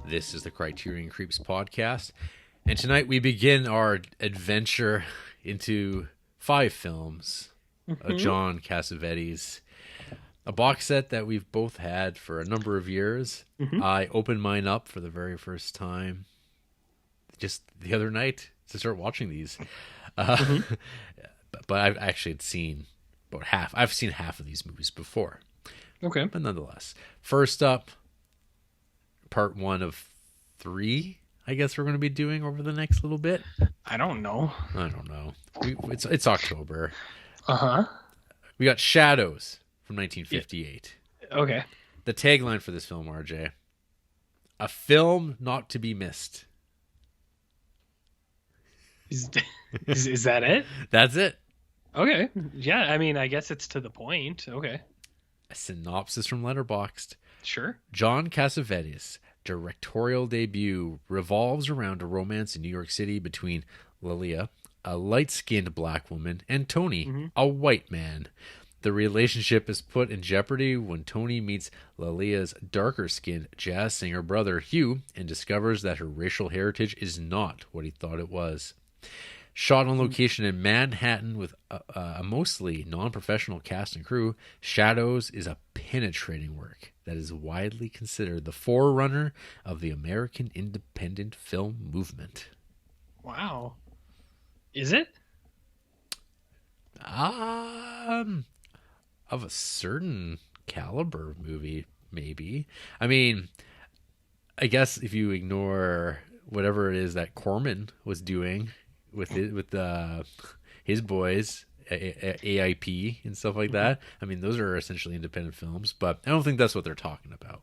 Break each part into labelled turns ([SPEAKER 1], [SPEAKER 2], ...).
[SPEAKER 1] This is the Criterion Creeps podcast, and tonight we begin our adventure into 5 films of John Cassavetes, a box set that we've both had for a number of years. I opened mine up for the very first time just the other night to start watching these. But I've actually seen about half. I've seen half of these movies before.
[SPEAKER 2] Okay.
[SPEAKER 1] But nonetheless, first up, part 1 of 3, I guess we're going to be doing over the next little bit.
[SPEAKER 2] I don't know.
[SPEAKER 1] It's October.
[SPEAKER 2] Uh-huh.
[SPEAKER 1] We got Shadows from 1958.
[SPEAKER 2] Okay.
[SPEAKER 1] The tagline for this film, RJ: a film not to be missed.
[SPEAKER 2] Is that it?
[SPEAKER 1] That's it.
[SPEAKER 2] Okay. Yeah, I mean, I guess it's to the point. Okay.
[SPEAKER 1] A synopsis from Letterboxd.
[SPEAKER 2] Sure.
[SPEAKER 1] John Cassavetes' directorial debut revolves around a romance in New York City between Lilia, a light-skinned black woman, and Tony, a white man. The relationship is put in jeopardy when Tony meets Lilia's darker-skinned jazz singer brother, Hugh, and discovers that her racial heritage is not what he thought it was. Shot on location in Manhattan with a mostly non-professional cast and crew, Shadows is a penetrating work that is widely considered the forerunner of the American independent film movement.
[SPEAKER 2] Wow. Is it?
[SPEAKER 1] Of a certain caliber movie, maybe. I mean, I guess if you ignore whatever it is that Corman was doing with his boys, AIP and stuff like that. I mean, those are essentially independent films, but I don't think that's what they're talking about.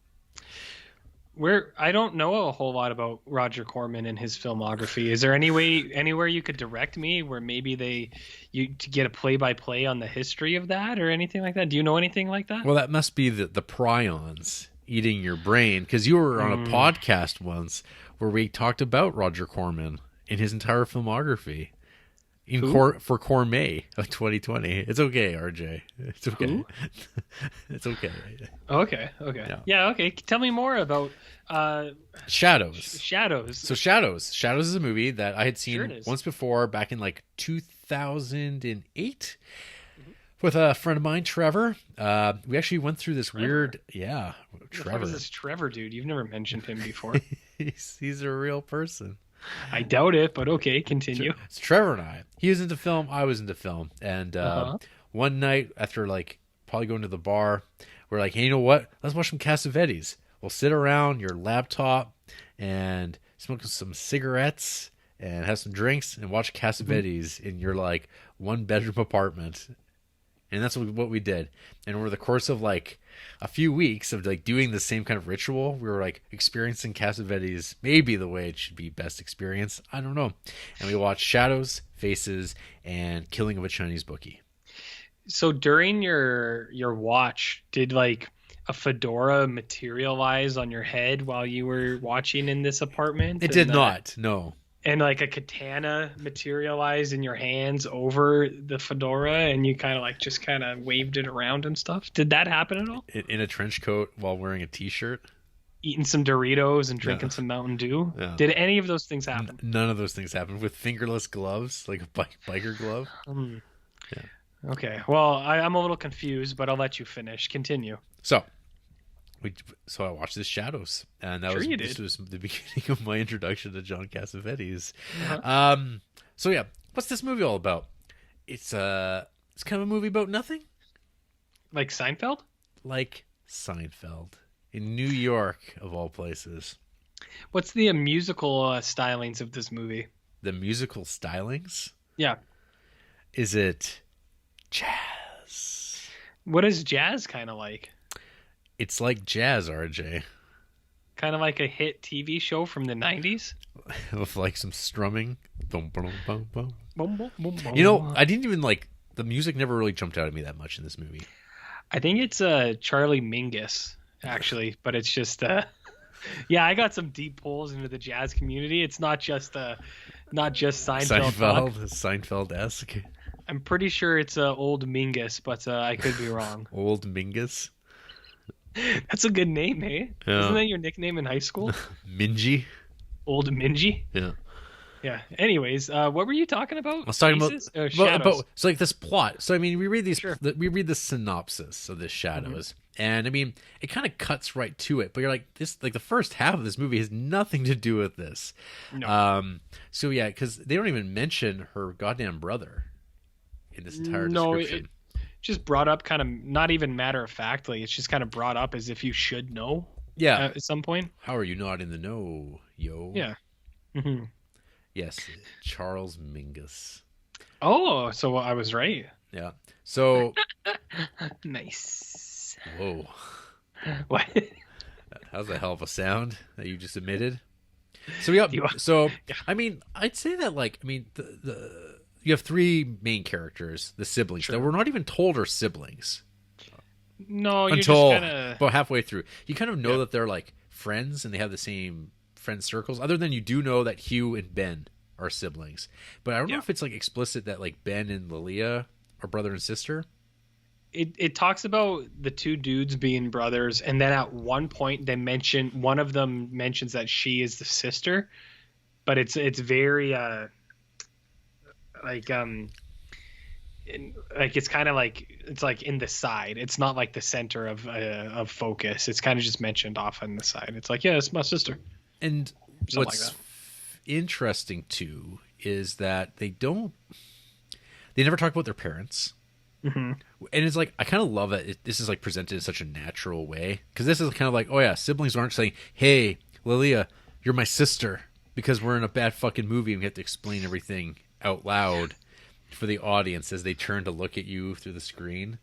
[SPEAKER 2] I don't know a whole lot about Roger Corman and his filmography. Is there anywhere you could direct me where maybe to get a play-by-play on the history of that or anything like that? Do you know anything like that?
[SPEAKER 1] Well, that must be the prions eating your brain, because you were on a podcast once where we talked about Roger Corman in his entire filmography for Cormay of 2020. It's okay, RJ. It's okay.
[SPEAKER 2] Who?
[SPEAKER 1] It's okay.
[SPEAKER 2] Okay. Yeah, okay. Tell me more about
[SPEAKER 1] Shadows.
[SPEAKER 2] Shadows.
[SPEAKER 1] So Shadows is a movie that I had seen once before back in like 2008 with a friend of mine, Trevor. We actually went through this weird, Trevor.
[SPEAKER 2] What is this Trevor dude? You've never mentioned him before.
[SPEAKER 1] He's a real person.
[SPEAKER 2] I doubt it, but okay, continue.
[SPEAKER 1] It's Trevor and I. He was into film, I was into film. And one night after like probably going to the bar, we're like, hey, you know what? Let's watch some Cassavetes. We'll sit around your laptop and smoke some cigarettes and have some drinks and watch Cassavetes in your like 1-bedroom apartment. And that's what we did. And over the course of like a few weeks of like doing the same kind of ritual, we were like experiencing Cassavetes maybe the way it should be best experienced. I don't know. And we watched Shadows, Faces, and Killing of a Chinese Bookie.
[SPEAKER 2] So during your watch, did like a fedora materialize on your head while you were watching in this apartment?
[SPEAKER 1] It did not, no.
[SPEAKER 2] And like a katana materialized in your hands over the fedora, and you kind of waved it around and stuff. Did that happen at all?
[SPEAKER 1] In a trench coat while wearing a t-shirt?
[SPEAKER 2] Eating some Doritos and drinking some Mountain Dew?
[SPEAKER 1] Yeah.
[SPEAKER 2] Did any of those things happen?
[SPEAKER 1] None of those things happened. With fingerless gloves, like a biker glove.
[SPEAKER 2] Yeah. Okay. Well, I'm a little confused, but I'll let you finish. Continue.
[SPEAKER 1] So I watched this Shadows, and this was the beginning of my introduction to John Cassavetes. So yeah, what's this movie all about? It's kind of a movie about nothing.
[SPEAKER 2] Like Seinfeld?
[SPEAKER 1] Like Seinfeld in New York, of all places.
[SPEAKER 2] What's the musical stylings of this movie?
[SPEAKER 1] The musical stylings?
[SPEAKER 2] Yeah.
[SPEAKER 1] Is it jazz?
[SPEAKER 2] What is jazz kind of like?
[SPEAKER 1] It's like jazz, RJ.
[SPEAKER 2] Kind of like a hit TV show from the 90s?
[SPEAKER 1] With like some strumming. Boom, boom, boom, boom.
[SPEAKER 2] Boom, boom, boom, boom.
[SPEAKER 1] You know, I didn't even like, the music never really jumped out at me that much in this movie.
[SPEAKER 2] I think it's Charlie Mingus, actually, but it's just, yeah, I got some deep pulls into the jazz community. It's not just Seinfeld.
[SPEAKER 1] Seinfeld-esque.
[SPEAKER 2] I'm pretty sure it's old Mingus, but I could be wrong.
[SPEAKER 1] Old Mingus?
[SPEAKER 2] That's a good name, hey? Isn't
[SPEAKER 1] Yeah.
[SPEAKER 2] that your nickname in high school?
[SPEAKER 1] Minji.
[SPEAKER 2] Old Minji?
[SPEAKER 1] Yeah.
[SPEAKER 2] Yeah. Anyways, what were you talking about?
[SPEAKER 1] I was talking about,
[SPEAKER 2] Faces? Shadows.
[SPEAKER 1] so like this plot. So I mean,
[SPEAKER 2] Sure.
[SPEAKER 1] we read the synopsis of this
[SPEAKER 2] Hmm.
[SPEAKER 1] Shadows, and I mean, it kind of cuts right to it. But you're like, this, like the first half of this movie has nothing to do with this.
[SPEAKER 2] No.
[SPEAKER 1] So yeah, because they don't even mention her goddamn brother in this entire
[SPEAKER 2] No, it
[SPEAKER 1] description.
[SPEAKER 2] just brought up kind of not even matter of factly. It's just kind of brought up as if you should know
[SPEAKER 1] Yeah.
[SPEAKER 2] at some point.
[SPEAKER 1] How are you not in the know, yo?
[SPEAKER 2] Yeah. Hmm.
[SPEAKER 1] Yes, Charles Mingus.
[SPEAKER 2] Oh, so I was right.
[SPEAKER 1] Yeah. So,
[SPEAKER 2] Nice.
[SPEAKER 1] whoa,
[SPEAKER 2] What?
[SPEAKER 1] that was a hell of a sound that you just emitted. So we got,
[SPEAKER 2] You-
[SPEAKER 1] so
[SPEAKER 2] yeah.
[SPEAKER 1] I mean, I'd say that, like, I mean, the you have three main characters, the siblings
[SPEAKER 2] Sure.
[SPEAKER 1] that we're not even told are siblings
[SPEAKER 2] No, you're
[SPEAKER 1] until
[SPEAKER 2] just kind of.
[SPEAKER 1] about halfway through. You kind of know
[SPEAKER 2] Yeah.
[SPEAKER 1] that they're like friends and they have the same friend circles. Other than you do know that Hugh and Ben are siblings, but I don't know
[SPEAKER 2] Yeah.
[SPEAKER 1] if it's like explicit that like Ben and Lilia are brother and sister.
[SPEAKER 2] It talks about the two dudes being brothers, and then at one point they mention one of them mentions that she is the sister, but it's very like like it's kind of like it's like in the side. It's not like the center of focus. It's kind of just mentioned off on the side. It's like, yeah, it's my sister.
[SPEAKER 1] And
[SPEAKER 2] Something
[SPEAKER 1] what's
[SPEAKER 2] like that.
[SPEAKER 1] interesting too is that they never talk about their parents.
[SPEAKER 2] Hmm.
[SPEAKER 1] And it's like, I kind of love that this is like presented in such a natural way, because this is kind of like, oh yeah, siblings aren't saying, hey Lilia, you're my sister, because we're in a bad fucking movie and we have to explain everything out loud for the audience as they turn to look at you through the screen.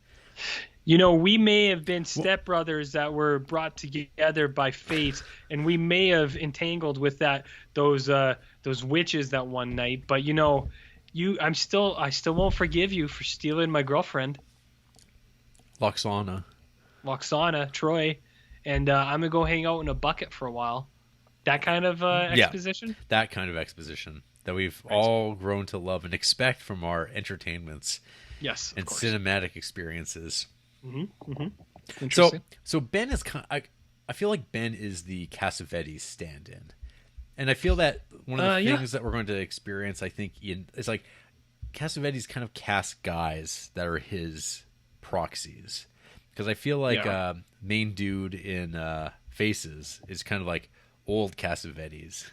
[SPEAKER 2] You know, we may have been stepbrothers that were brought together by fate, and we may have entangled with those witches that one night. But you know, I still won't forgive you for stealing my girlfriend,
[SPEAKER 1] Loxana.
[SPEAKER 2] Loxana Troy, and I'm gonna go hang out in a bucket for a while. That kind of
[SPEAKER 1] Yeah.
[SPEAKER 2] exposition.
[SPEAKER 1] That kind of exposition that we've all grown to love and expect from our entertainments
[SPEAKER 2] Yes, of
[SPEAKER 1] and
[SPEAKER 2] course.
[SPEAKER 1] cinematic experiences.
[SPEAKER 2] Mm-hmm, mm-hmm.
[SPEAKER 1] So,
[SPEAKER 2] Interesting.
[SPEAKER 1] Ben is kind. I feel like Ben is the Cassavetes stand-in, and I feel that one of the
[SPEAKER 2] Yeah.
[SPEAKER 1] things that we're going to experience, I think, is like Cassavetes kind of cast guys that are his proxies, because I feel like
[SPEAKER 2] Yeah.
[SPEAKER 1] main dude in Faces is kind of like old Cassavetes.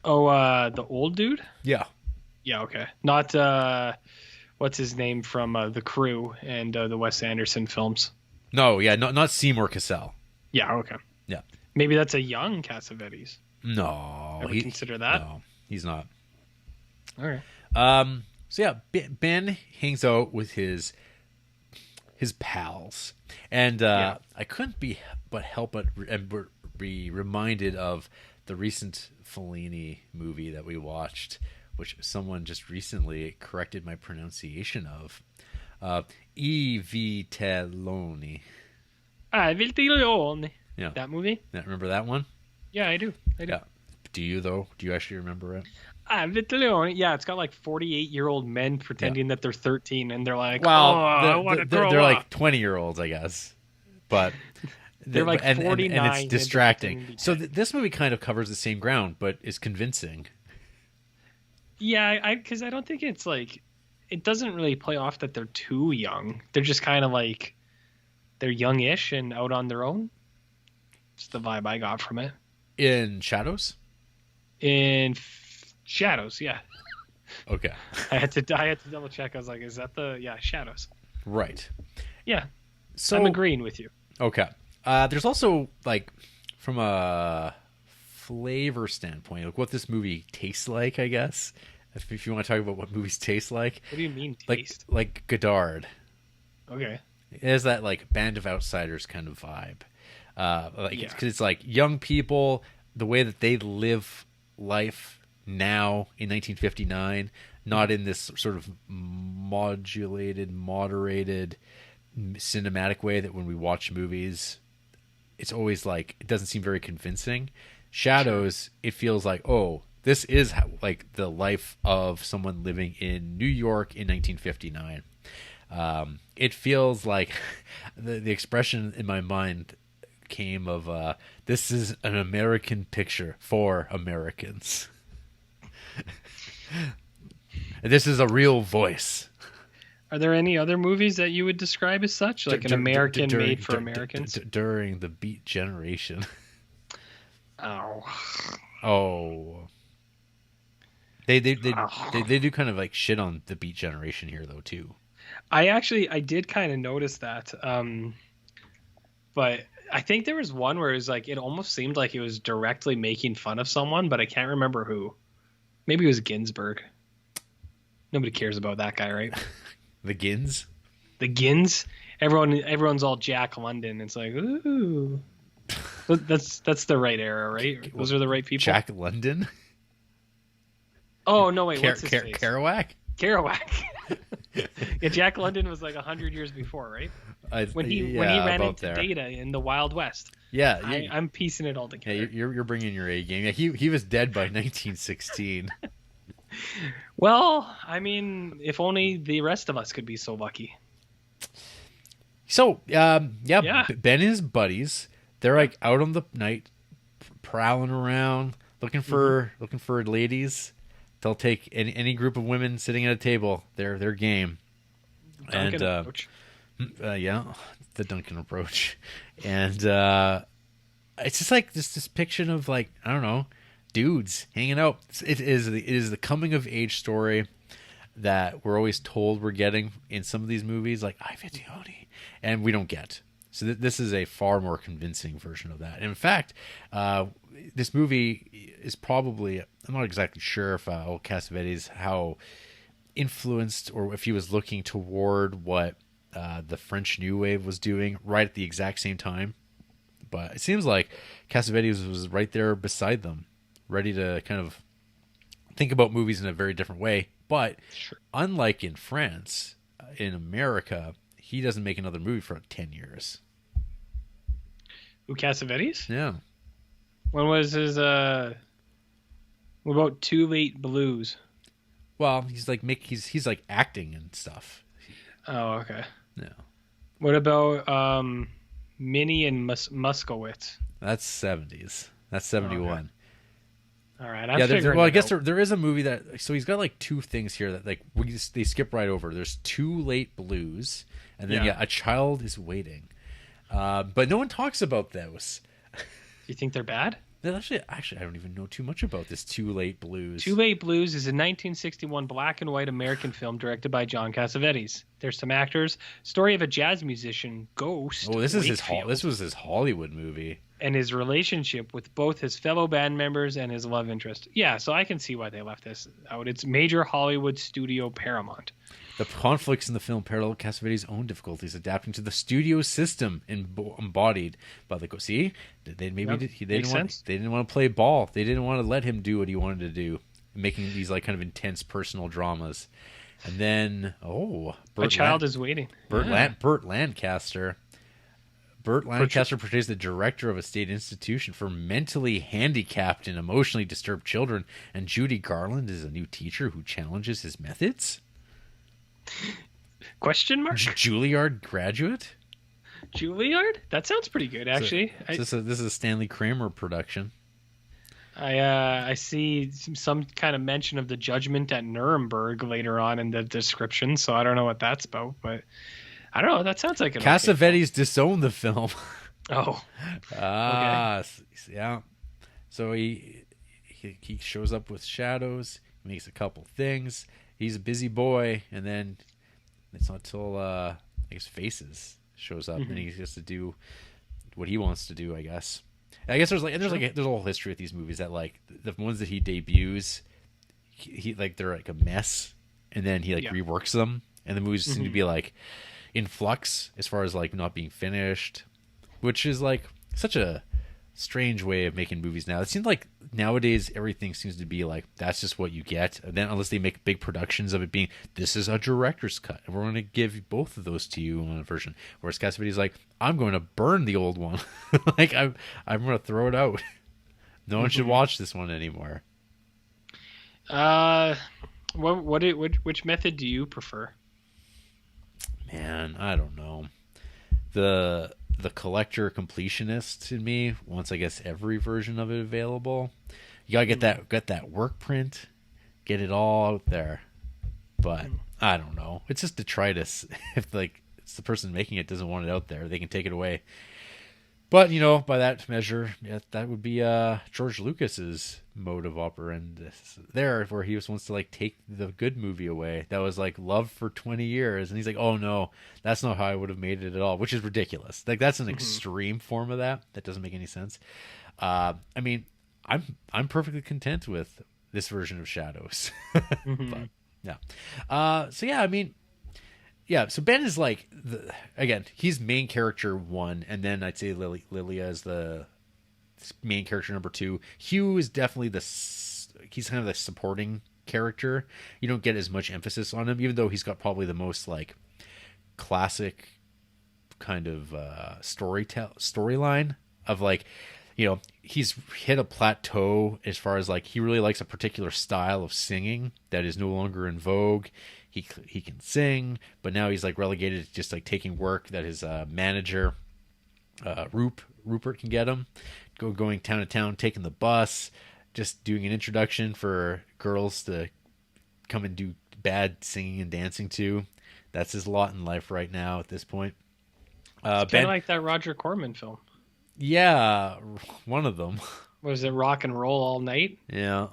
[SPEAKER 2] Oh, the old dude.
[SPEAKER 1] Yeah,
[SPEAKER 2] Yeah, okay. Not what's his name from The Crew and the Wes Anderson films.
[SPEAKER 1] no, yeah, not Seymour Cassell.
[SPEAKER 2] Yeah, okay.
[SPEAKER 1] Yeah,
[SPEAKER 2] Maybe that's a young Cassavetes.
[SPEAKER 1] no,
[SPEAKER 2] Ever consider that?
[SPEAKER 1] No, he's not.
[SPEAKER 2] All right.
[SPEAKER 1] So yeah, Ben hangs out with his pals, and
[SPEAKER 2] Yeah.
[SPEAKER 1] I couldn't help but be reminded of the recent Fellini movie that we watched, which someone just recently corrected my pronunciation of. I Vitelloni.
[SPEAKER 2] Viltiglione.
[SPEAKER 1] Yeah,
[SPEAKER 2] That movie?
[SPEAKER 1] remember that one?
[SPEAKER 2] Yeah, I do.
[SPEAKER 1] Yeah. Do you though? Do you actually remember it?
[SPEAKER 2] Viltiglione. Yeah, it's got like 48-year-old men pretending that they're 13, and they're like,
[SPEAKER 1] Well,
[SPEAKER 2] "Oh, I want to grow
[SPEAKER 1] they're
[SPEAKER 2] up."
[SPEAKER 1] like 20-year-olds, I guess, but
[SPEAKER 2] They're like 49
[SPEAKER 1] and
[SPEAKER 2] and
[SPEAKER 1] it's
[SPEAKER 2] they're
[SPEAKER 1] distracting.
[SPEAKER 2] pretending to be
[SPEAKER 1] So
[SPEAKER 2] 10.
[SPEAKER 1] this movie kind of covers the same ground, but is convincing.
[SPEAKER 2] Yeah, because I don't think it's like it doesn't really play off that they're too young. They're just kind of like they're youngish and out on their own. It's the vibe I got from it.
[SPEAKER 1] In Shadows,
[SPEAKER 2] In Shadows, yeah.
[SPEAKER 1] okay,
[SPEAKER 2] I had to double check. I was like, is that Shadows?
[SPEAKER 1] right.
[SPEAKER 2] Yeah,
[SPEAKER 1] So
[SPEAKER 2] I'm agreeing with you.
[SPEAKER 1] okay. There's also, like, from a flavor standpoint, like what this movie tastes like, I guess. If you want to talk about what movies taste like,
[SPEAKER 2] What do you mean
[SPEAKER 1] like
[SPEAKER 2] taste?
[SPEAKER 1] like Godard.
[SPEAKER 2] Okay.
[SPEAKER 1] It has that like Band of Outsiders kind of vibe. Like,
[SPEAKER 2] Yeah.
[SPEAKER 1] because it's like young people, the way that they live life now in 1959, not in this sort of moderated cinematic way that when we watch movies, it's always like it doesn't seem very convincing. Shadows, it feels like, oh, this is like the life of someone living in New York in 1959. It feels like the expression in my mind came of this is an American picture for Americans. This is a real voice.
[SPEAKER 2] Are there any other movies that you would describe as such, like an American made for Americans?
[SPEAKER 1] During the Beat Generation.
[SPEAKER 2] Oh.
[SPEAKER 1] They do kind of like shit on the Beat Generation here though too.
[SPEAKER 2] I did kind of notice that. But I think there was one where it was like it almost seemed like it was directly making fun of someone, but I can't remember who. Maybe it was Ginsberg. Nobody cares about that guy, right?
[SPEAKER 1] The Gins?
[SPEAKER 2] The Gins? Everyone's all Jack London. It's like, ooh. That's the right era, right? Those are the right people.
[SPEAKER 1] Jack London?
[SPEAKER 2] Oh, no, wait. What's his face?
[SPEAKER 1] Kerouac?
[SPEAKER 2] Kerouac. Yeah, Jack London was like 100 years before, right? When he ran into Data in the Wild West.
[SPEAKER 1] Yeah.
[SPEAKER 2] I'm piecing it all together.
[SPEAKER 1] Yeah, you're bringing your A game. Yeah, he was dead by 1916.
[SPEAKER 2] Well, I mean, if only the rest of us could be so lucky.
[SPEAKER 1] So, Ben and his buddies, they're like out on the night, prowling around, looking for ladies. They'll take any group of women sitting at a table. Their game.
[SPEAKER 2] Duncan approach.
[SPEAKER 1] The Duncan approach, and it's just like this depiction of like I don't know, dudes hanging out. It is the coming of age story that we're always told we're getting in some of these movies, like I Vitioni, and we don't get. So this is a far more convincing version of that. And in fact, this movie is probably, I'm not exactly sure if Cassavetes, how influenced or if he was looking toward what the French New Wave was doing right at the exact same time. But it seems like Cassavetes was right there beside them, ready to kind of think about movies in a very different way. But unlike in France, in America, he doesn't make another movie for 10 years.
[SPEAKER 2] Who, Cassavetes?
[SPEAKER 1] Yeah.
[SPEAKER 2] When was his what about Too Late Blues?
[SPEAKER 1] Well, he's like he's like acting and stuff.
[SPEAKER 2] Oh, okay.
[SPEAKER 1] Yeah.
[SPEAKER 2] What about Minnie and Muskowitz?
[SPEAKER 1] That's 70s. That's 71.
[SPEAKER 2] Okay. All right.
[SPEAKER 1] I guess there is a movie that. So he's got like two things here that like they skip right over. There's Too Late Blues, and then A Child Is Waiting. But no one talks about those.
[SPEAKER 2] Do you think they're bad?
[SPEAKER 1] Actually, I don't even know too much about this Too Late Blues.
[SPEAKER 2] Too Late Blues is a 1961 black and white American film directed by John Cassavetes. There's some actors. Story of a jazz musician, Ghost.
[SPEAKER 1] Oh, this was his Hollywood movie.
[SPEAKER 2] And his relationship with both his fellow band members and his love interest. Yeah, so I can see why they left this out. It's major Hollywood studio Paramount.
[SPEAKER 1] The conflicts in the film parallel Cassavetes' own difficulties adapting to the studio system embodied by the... See? They didn't want to play ball. They didn't want to let him do what he wanted to do, making these like kind of intense personal dramas. And then,
[SPEAKER 2] A Child Is Waiting.
[SPEAKER 1] Burt Lancaster. Burt Lancaster portrays the director of a state institution for mentally handicapped and emotionally disturbed children, and Judy Garland is a new teacher who challenges his methods?
[SPEAKER 2] Question mark?
[SPEAKER 1] Juilliard graduate?
[SPEAKER 2] Juilliard? That sounds pretty good, actually.
[SPEAKER 1] This is a Stanley Kramer production.
[SPEAKER 2] I see some kind of mention of the judgment at Nuremberg later on in the description, so I don't know what that's about, but I don't know. That sounds like an
[SPEAKER 1] Cassavetes disowned the film.
[SPEAKER 2] Oh.
[SPEAKER 1] Okay. Yeah. So he shows up with shadows, makes a couple things. He's a busy boy, and then it's not until I guess Faces shows up, and he has to do what he wants to do. I guess there's a whole history with these movies that like the ones that he debuts, he like they're like a mess, and then he reworks them, and the movies seem to be like in flux as far as like not being finished, which is like such a strange way of making movies now. It seems like nowadays everything seems to be like that's just what you get, and then unless they make big productions of it being this is a director's cut and we're going to give both of those to you on a version, whereas Cassavetes like I'm going to burn the old one. Like I'm going to throw it out. No one should watch this one anymore.
[SPEAKER 2] Which method do you prefer?
[SPEAKER 1] man, I don't know. The collector completionist in me wants, I guess, every version of it available. You gotta get that work print, get it all out there. But I don't know. It's just detritus. If like it's the person making it doesn't want it out there, they can take it away. But by that measure, that would be George Lucas's mode of operandus there, where he wants to like take the good movie away. That was like love for 20 years, and he's like, oh no, that's not how I would have made it at all, which is ridiculous. Like that's an extreme form of that. That doesn't make any sense. I mean, I'm perfectly content with this version of Shadows. But yeah. So yeah, I mean. Yeah, so Ben is like, again, he's main character 1, and then I'd say Lilia is the main character number 2. Hugh is definitely he's kind of the supporting character. You don't get as much emphasis on him, even though he's got probably the most like classic kind of storyline of like, he's hit a plateau as far as like he really likes a particular style of singing that is no longer in vogue. He can sing, but now he's like relegated to just like taking work that his manager Rupert can get him, going town to town, taking the bus, just doing an introduction for girls to come and do bad singing and dancing to. That's his lot in life right now at this point.
[SPEAKER 2] It's kind of like that Roger Corman film.
[SPEAKER 1] Yeah, one of them.
[SPEAKER 2] Was it Rock and Roll All Night?
[SPEAKER 1] Yeah.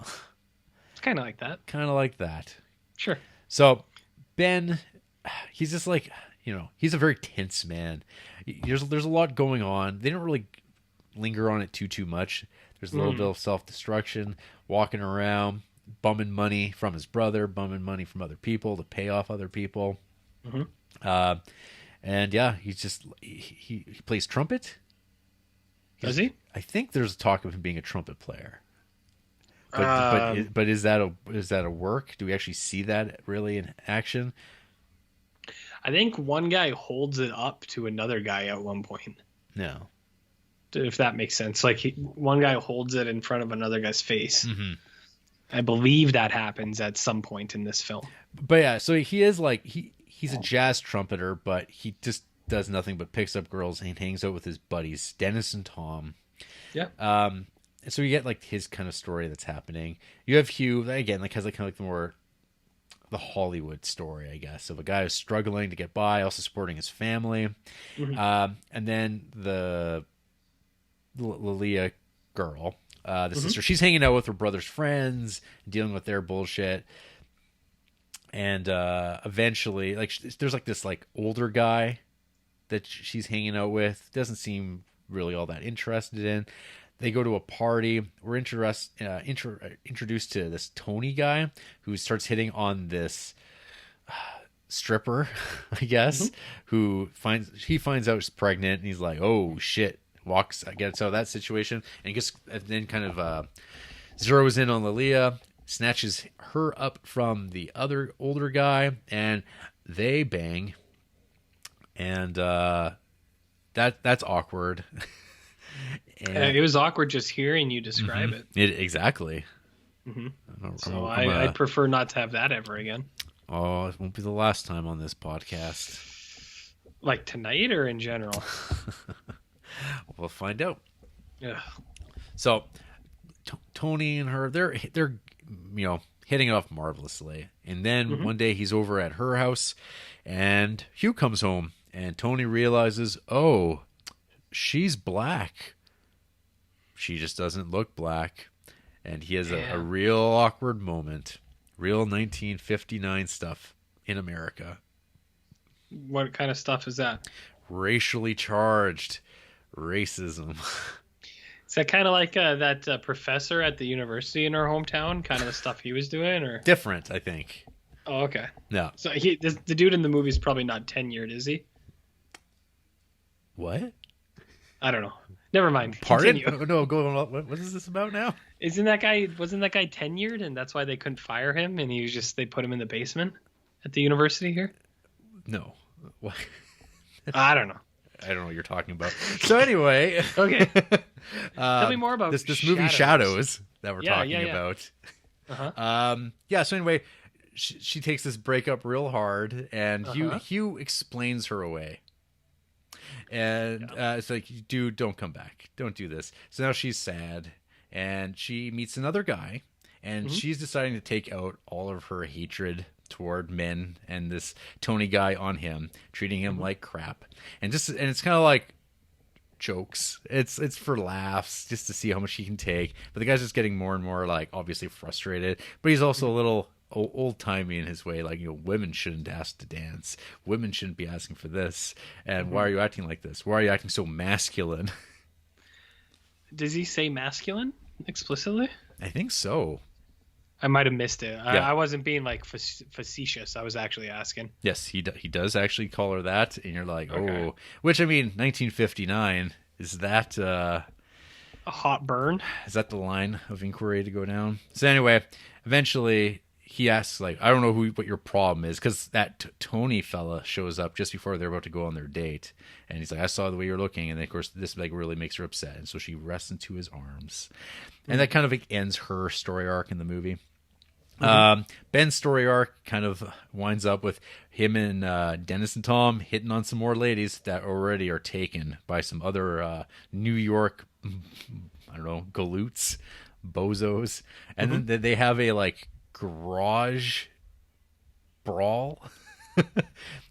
[SPEAKER 2] It's kind of like that.
[SPEAKER 1] Kind of like that.
[SPEAKER 2] Sure.
[SPEAKER 1] So Ben, he's just like, he's a very tense man. There's a lot going on. They don't really linger on it too much. There's a little bit of self-destruction, walking around, bumming money from his brother, bumming money from other people to pay off other people. And yeah, he's just, he plays trumpet.
[SPEAKER 2] Does he?
[SPEAKER 1] I think there's talk of him being a trumpet player. But is that a work? Do we actually see that really in action?
[SPEAKER 2] I think one guy holds it up to another guy at one point.
[SPEAKER 1] No.
[SPEAKER 2] If that makes sense. Like one guy holds it in front of another guy's face.
[SPEAKER 1] Mm-hmm.
[SPEAKER 2] I believe that happens at some point in this film.
[SPEAKER 1] But yeah, so he is like he's a jazz trumpeter, but he just does nothing but picks up girls and hangs out with his buddies, Dennis and Tom.
[SPEAKER 2] Yeah.
[SPEAKER 1] And so you get like his kind of story that's happening. You have Hugh again, like has like kind of like more the Hollywood story, I guess, of a guy who's struggling to get by, also supporting his family. Mm-hmm. And then the Lilia girl, the sister, she's hanging out with her brother's friends, dealing with their bullshit. And eventually, like, there's like this like older guy that she's hanging out with. Doesn't seem really all that interested in. They go to a party. We're introduced to this Tony guy who starts hitting on this stripper, I guess, who finds out she's pregnant, and he's like, "Oh shit!" Gets out of that situation, and then kind of zeroes in on Lilia, snatches her up from the other older guy, and they bang, and that's awkward.
[SPEAKER 2] And it was awkward just hearing you describe it.
[SPEAKER 1] Exactly.
[SPEAKER 2] So I'd prefer not to have that ever again.
[SPEAKER 1] Oh, it won't be the last time on this podcast.
[SPEAKER 2] Like tonight or in general?
[SPEAKER 1] We'll find out.
[SPEAKER 2] Yeah.
[SPEAKER 1] So Tony and her, they're hitting it off marvelously. And then one day he's over at her house, and Hugh comes home, and Tony realizes, oh, she's black. She just doesn't look black. And he has a real awkward moment. Real 1959 stuff in America.
[SPEAKER 2] What kind of stuff is that?
[SPEAKER 1] Racially charged racism.
[SPEAKER 2] Is that kind of like that professor at the university in our hometown? Kind of the stuff he was doing, or
[SPEAKER 1] different? I think.
[SPEAKER 2] Oh, okay.
[SPEAKER 1] No.
[SPEAKER 2] So the dude in the movie is probably not tenured, is he?
[SPEAKER 1] What?
[SPEAKER 2] I don't know. Never mind.
[SPEAKER 1] Pardon? No, go on. What is this about now?
[SPEAKER 2] Wasn't that guy tenured, and that's why they couldn't fire him, and they put him in the basement at the university here?
[SPEAKER 1] No. What?
[SPEAKER 2] I don't know.
[SPEAKER 1] I don't know what you're talking about. So anyway,
[SPEAKER 2] okay. Tell me more about
[SPEAKER 1] this movie Shadows that we're talking about.
[SPEAKER 2] Uh-huh.
[SPEAKER 1] So anyway, she takes this breakup real hard, and
[SPEAKER 2] Uh-huh.
[SPEAKER 1] Hugh explains her away. And it's like, dude, don't come back. Don't do this. So now she's sad, and she meets another guy, and
[SPEAKER 2] Mhm.
[SPEAKER 1] she's deciding to take out all of her hatred toward men and this Tony guy on him, treating him
[SPEAKER 2] Mhm.
[SPEAKER 1] like crap. And it's kind of like jokes. It's for laughs, just to see how much he can take. But the guy's just getting more and more, like, obviously frustrated. But he's also a little old timey in his way. Like, women shouldn't ask to dance. Women shouldn't be asking for this. And why are you acting like this? Why are you acting so masculine?
[SPEAKER 2] Does he say masculine explicitly?
[SPEAKER 1] I think so.
[SPEAKER 2] I might have missed it.
[SPEAKER 1] Yeah.
[SPEAKER 2] I wasn't being like facetious. I was actually asking.
[SPEAKER 1] Yes, he does actually call her that, and you're like,
[SPEAKER 2] Okay.
[SPEAKER 1] oh, which, I mean, 1959, is that
[SPEAKER 2] A hot burn.
[SPEAKER 1] the line of inquiry to go down? So anyway, eventually he asks, like, I don't know what your problem is, because that Tony fella shows up just before they're about to go on their date, and he's like, I saw the way you're looking, and then, of course, this, like, really makes her upset, and so she rests into his arms, and that kind of, like, ends her story arc in the movie. Ben's story arc kind of winds up with him and Dennis and Tom hitting on some more ladies that already are taken by some other New York, I don't know, galoots, bozos, and then they have a, like, garage brawl.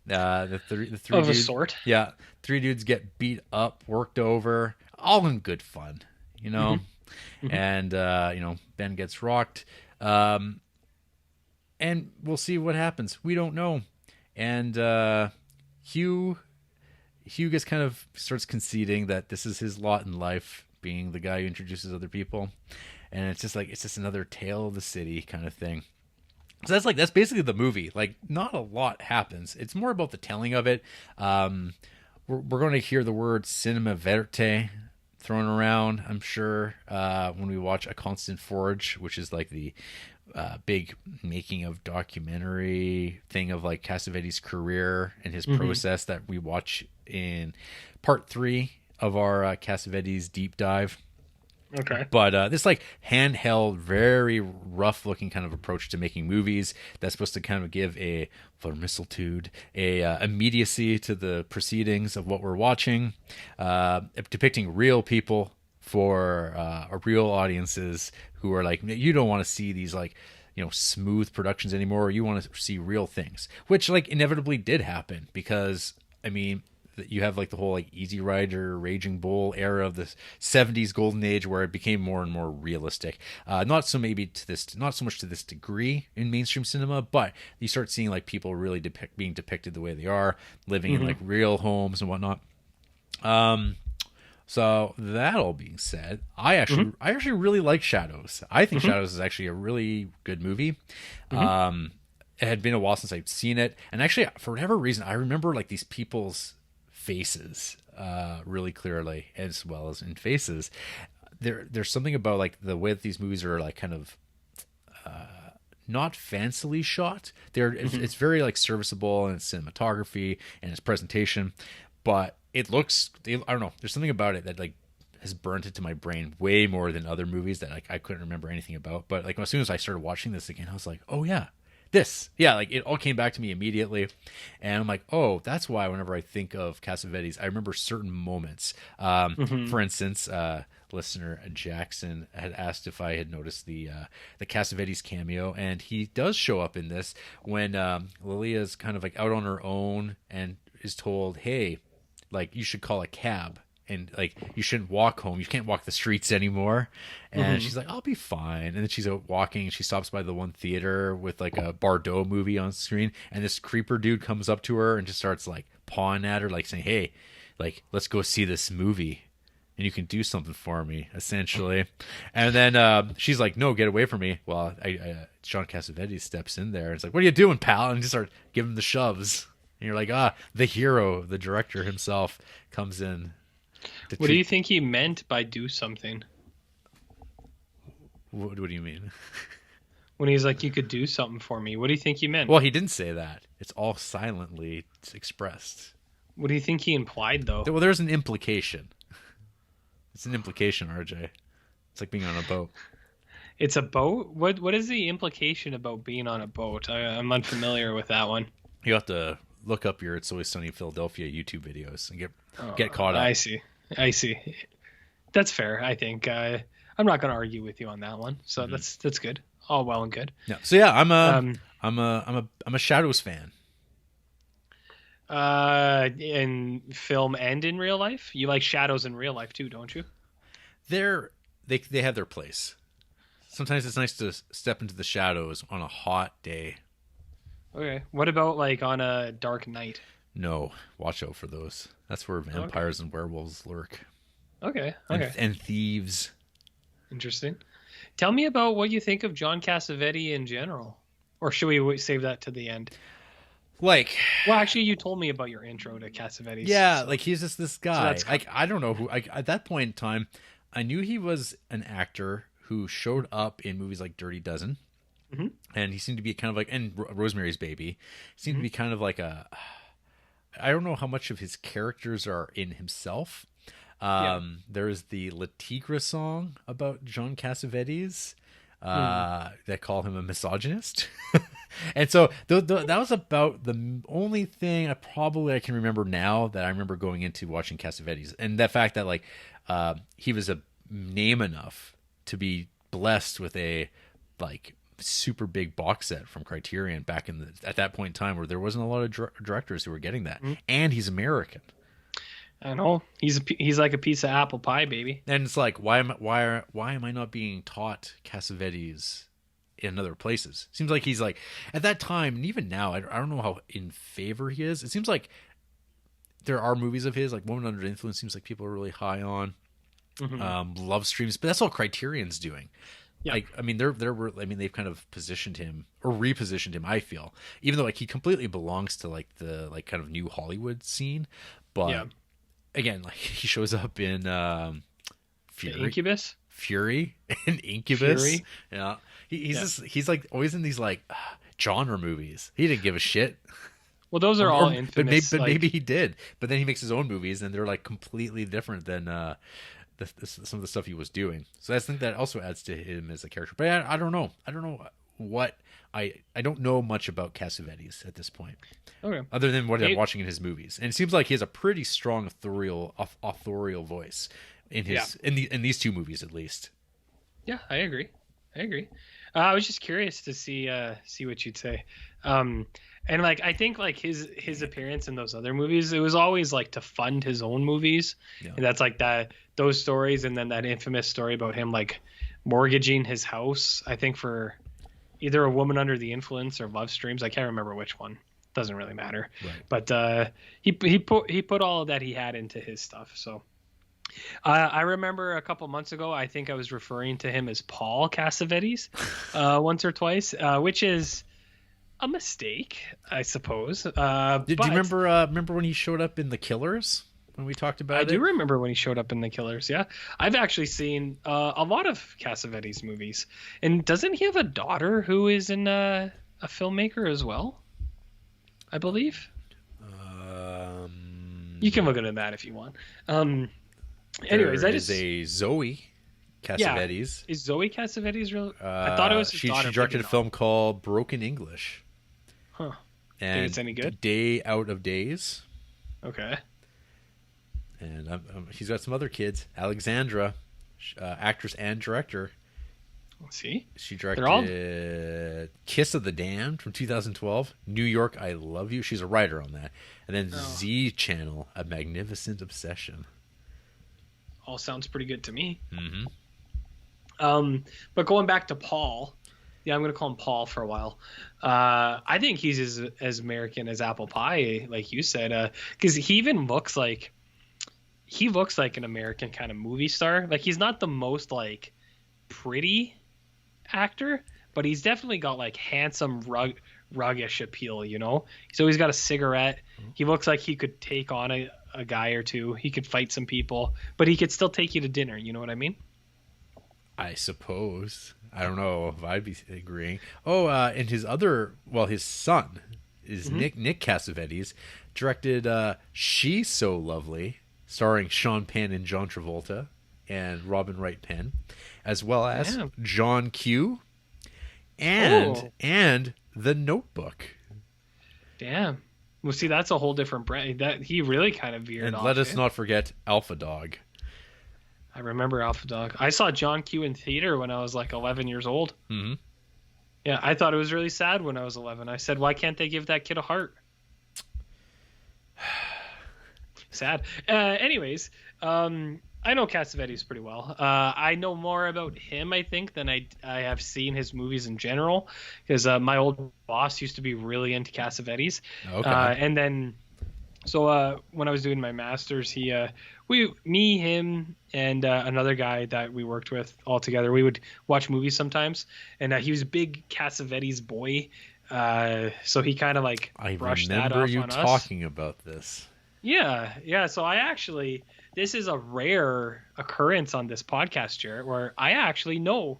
[SPEAKER 1] The three
[SPEAKER 2] Of a
[SPEAKER 1] dudes,
[SPEAKER 2] sort.
[SPEAKER 1] yeah, three dudes get beat up, worked over, all in good fun, and Ben gets rocked. And we'll see what happens. We don't know. And Hugh just kind of starts conceding that this is his lot in life, being the guy who introduces other people. And it's just another tale of the city kind of thing. So that's basically the movie. Like, not a lot happens. It's more about the telling of it. We're going to hear the word cinema verte thrown around, I'm sure, when we watch A Constant Forge, which is like the big making of documentary thing of, like, Cassavetes' career and his process that we watch in part 3 of our Cassavetes deep dive.
[SPEAKER 2] Okay.
[SPEAKER 1] But this, like, handheld, very rough looking kind of approach to making movies that's supposed to kind of give a vermicitude, a immediacy to the proceedings of what we're watching, depicting real people for real audiences who are like, you don't want to see these, like, smooth productions anymore. You want to see real things, which, like, inevitably did happen, because, I mean, you have, like, the whole, like, Easy Rider, Raging Bull era of the 70s golden age, where it became more and more realistic. Not so much to this degree in mainstream cinema, but you start seeing, like, people really being depicted the way they are, living in, like, real homes and whatnot. So that all being said, I actually really like Shadows. I think Shadows is actually a really good movie. It had been a while since I'd seen it, and actually, for whatever reason, I remember, like, these people's faces really clearly, as well as in faces. There's something about, like, the way that these movies are, like, kind of not fancily shot. It's very, like, serviceable in its cinematography and its presentation, but it looks, I don't know, there's something about it that, like, has burnt into my brain way more than other movies that, like, I couldn't remember anything about. But, like, as soon as I started watching this again, I was like, oh yeah, like, it all came back to me immediately. And I'm like, oh, that's why whenever I think of Cassavetes, I remember certain moments. For instance, listener Jackson had asked if I had noticed the Cassavetes cameo, and he does show up in this when Lilia's kind of, like, out on her own and is told, hey, like, you should call a cab, and, like, you shouldn't walk home. You can't walk the streets anymore. And she's like, I'll be fine. And then she's out walking, and she stops by the one theater with, like, a Bardot movie on screen, and this creeper dude comes up to her and just starts, like, pawing at her, like, saying, hey, like, let's go see this movie, and you can do something for me, essentially. And then she's like, no, get away from me. Well, John Cassavetes steps in there and it's like, what are you doing, pal? And just start giving the shoves. And you're like, the hero, the director himself, comes in.
[SPEAKER 2] What do you think he meant by do something?
[SPEAKER 1] What do you mean?
[SPEAKER 2] When he's like, you could do something for me. What do you think he meant?
[SPEAKER 1] Well, he didn't say that. It's all silently expressed.
[SPEAKER 2] What do you think he implied, though?
[SPEAKER 1] Well, there's an implication. It's an implication, RJ. It's like being on a boat.
[SPEAKER 2] It's a boat. What is the implication about being on a boat? I'm unfamiliar with that one.
[SPEAKER 1] You have to look up your It's Always Sunny in Philadelphia YouTube videos and get caught up.
[SPEAKER 2] I see. I see. That's fair. I think I'm not going to argue with you on that one. So that's good. All well and good.
[SPEAKER 1] Yeah. So yeah, I'm a Shadows fan.
[SPEAKER 2] In film and in real life, you like shadows in real life too, don't you?
[SPEAKER 1] They have their place. Sometimes it's nice to step into the shadows on a hot day.
[SPEAKER 2] Okay. What about like on a dark night?
[SPEAKER 1] No, watch out for those. That's where vampires and werewolves lurk.
[SPEAKER 2] Okay.
[SPEAKER 1] And thieves.
[SPEAKER 2] Interesting. Tell me about what you think of John Cassavete in general. Or should we save that to the end?
[SPEAKER 1] Well,
[SPEAKER 2] actually, you told me about your intro to Cassavetes.
[SPEAKER 1] Yeah, so, he's just this guy.
[SPEAKER 2] So
[SPEAKER 1] I don't know who. At that point in time, I knew he was an actor who showed up in movies like Dirty Dozen, and he seemed to be kind of like, and Rosemary's Baby, seemed to be kind of like a. I don't know how much of his characters are in himself. There's the La Tigre song about John Cassavetes that call him a misogynist. And so that was about the only thing I can remember now that I remember going into watching Cassavetes, and that fact that he was a name enough to be blessed with a super big box set from Criterion back at that point in time where there wasn't a lot of directors who were getting that, and he's American.
[SPEAKER 2] I know he's like a piece of apple pie, baby.
[SPEAKER 1] And it's like, why am I not being taught Cassavetes in other places? Seems like he's like, at that time, and even now, I don't know how in favor he is. It seems like there are movies of his, like Woman Under Influence, seems like people are really high on. Love Streams, but that's all Criterion's doing. Yeah. They've kind of positioned him or repositioned him, I feel, even though he completely belongs to the kind of new Hollywood scene. But again, he shows up in Fury.
[SPEAKER 2] Incubus?
[SPEAKER 1] Fury and Incubus. Fury? Yeah. He's always in these genre movies. He didn't give a shit.
[SPEAKER 2] Well, those are all infamous.
[SPEAKER 1] But maybe he did. But then he makes his own movies, and they're completely different than some of the stuff he was doing. So I think that also adds to him as a character. But I don't know. I don't know what I don't know much about Cassavetes at this point.
[SPEAKER 2] Okay.
[SPEAKER 1] Other than what I'm watching in his movies, and it seems like he has a pretty strong authorial voice in his in these two movies at least.
[SPEAKER 2] Yeah, I agree. I was just curious to see what you'd say. And I think his appearance in those other movies, it was always to fund his own movies. Yeah. And that's those stories, and then that infamous story about him mortgaging his house, I think for either A Woman Under the Influence or Love Streams. I can't remember which one. Doesn't really matter. Right. But he put all of that he had into his stuff. So I remember a couple months ago, I think I was referring to him as Paul Cassavetes once or twice, which is a mistake, I suppose. Do
[SPEAKER 1] you remember when he showed up in The Killers? When we talked about it?
[SPEAKER 2] I do remember when he showed up in The Killers, yeah. I've actually seen a lot of Cassavetes movies. And doesn't he have a daughter who is a filmmaker as well? I believe. You can look into that if you want. Anyways,
[SPEAKER 1] there is a Zoe Cassavetes.
[SPEAKER 2] Yeah. Is Zoe Cassavetes real? I thought it was his daughter.
[SPEAKER 1] She directed a film called Broken English.
[SPEAKER 2] Huh.
[SPEAKER 1] And
[SPEAKER 2] think it's any good?
[SPEAKER 1] Day Out of Days.
[SPEAKER 2] Okay.
[SPEAKER 1] And he's got some other kids. Alexandra, actress and director.
[SPEAKER 2] See?
[SPEAKER 1] She directed Kiss of the Damned from 2012. New York, I Love You. She's a writer on that. And then Z Channel, A Magnificent Obsession.
[SPEAKER 2] All sounds pretty good to me.
[SPEAKER 1] Mm-hmm.
[SPEAKER 2] But going back to Paul, I'm going to call him Paul for a while. I think he's as American as apple pie, like you said, because he even looks like an American kind of movie star. He's not the most pretty actor, but he's definitely got handsome ruggish appeal. So he's got a cigarette. He looks like he could take on a guy or two. He could fight some people, but he could still take you to dinner. You know what I mean?
[SPEAKER 1] I suppose. I don't know if I'd be agreeing. And his son is Nick Cassavetes, directed She's So Lovely, starring Sean Penn and John Travolta and Robin Wright Penn, as well as
[SPEAKER 2] Damn.
[SPEAKER 1] John Q and The Notebook.
[SPEAKER 2] Damn. Well, see, that's a whole different brand. That he really kind of veered
[SPEAKER 1] And
[SPEAKER 2] off.
[SPEAKER 1] let us not forget Alpha Dog.
[SPEAKER 2] I remember Alpha Dog. I saw John Q in theater when I was like 11 years old.
[SPEAKER 1] Mm-hmm.
[SPEAKER 2] Yeah, I thought it was really sad when I was 11. I said, why can't they give that kid a heart? Sad. Anyways, I know Cassavetes pretty well. I know more about him, I think, than I have seen his movies in general, because my old boss used to be really into Cassavetes.
[SPEAKER 1] Okay.
[SPEAKER 2] And then, so when I was doing my master's, me, him, and another guy that we worked with all together, we would watch movies sometimes, and he was a big Cassavetes boy. So he kind of like brushed that off on us.
[SPEAKER 1] I remember you talking about this.
[SPEAKER 2] Yeah. So this is a rare occurrence on this podcast, Jarrett, where I actually know,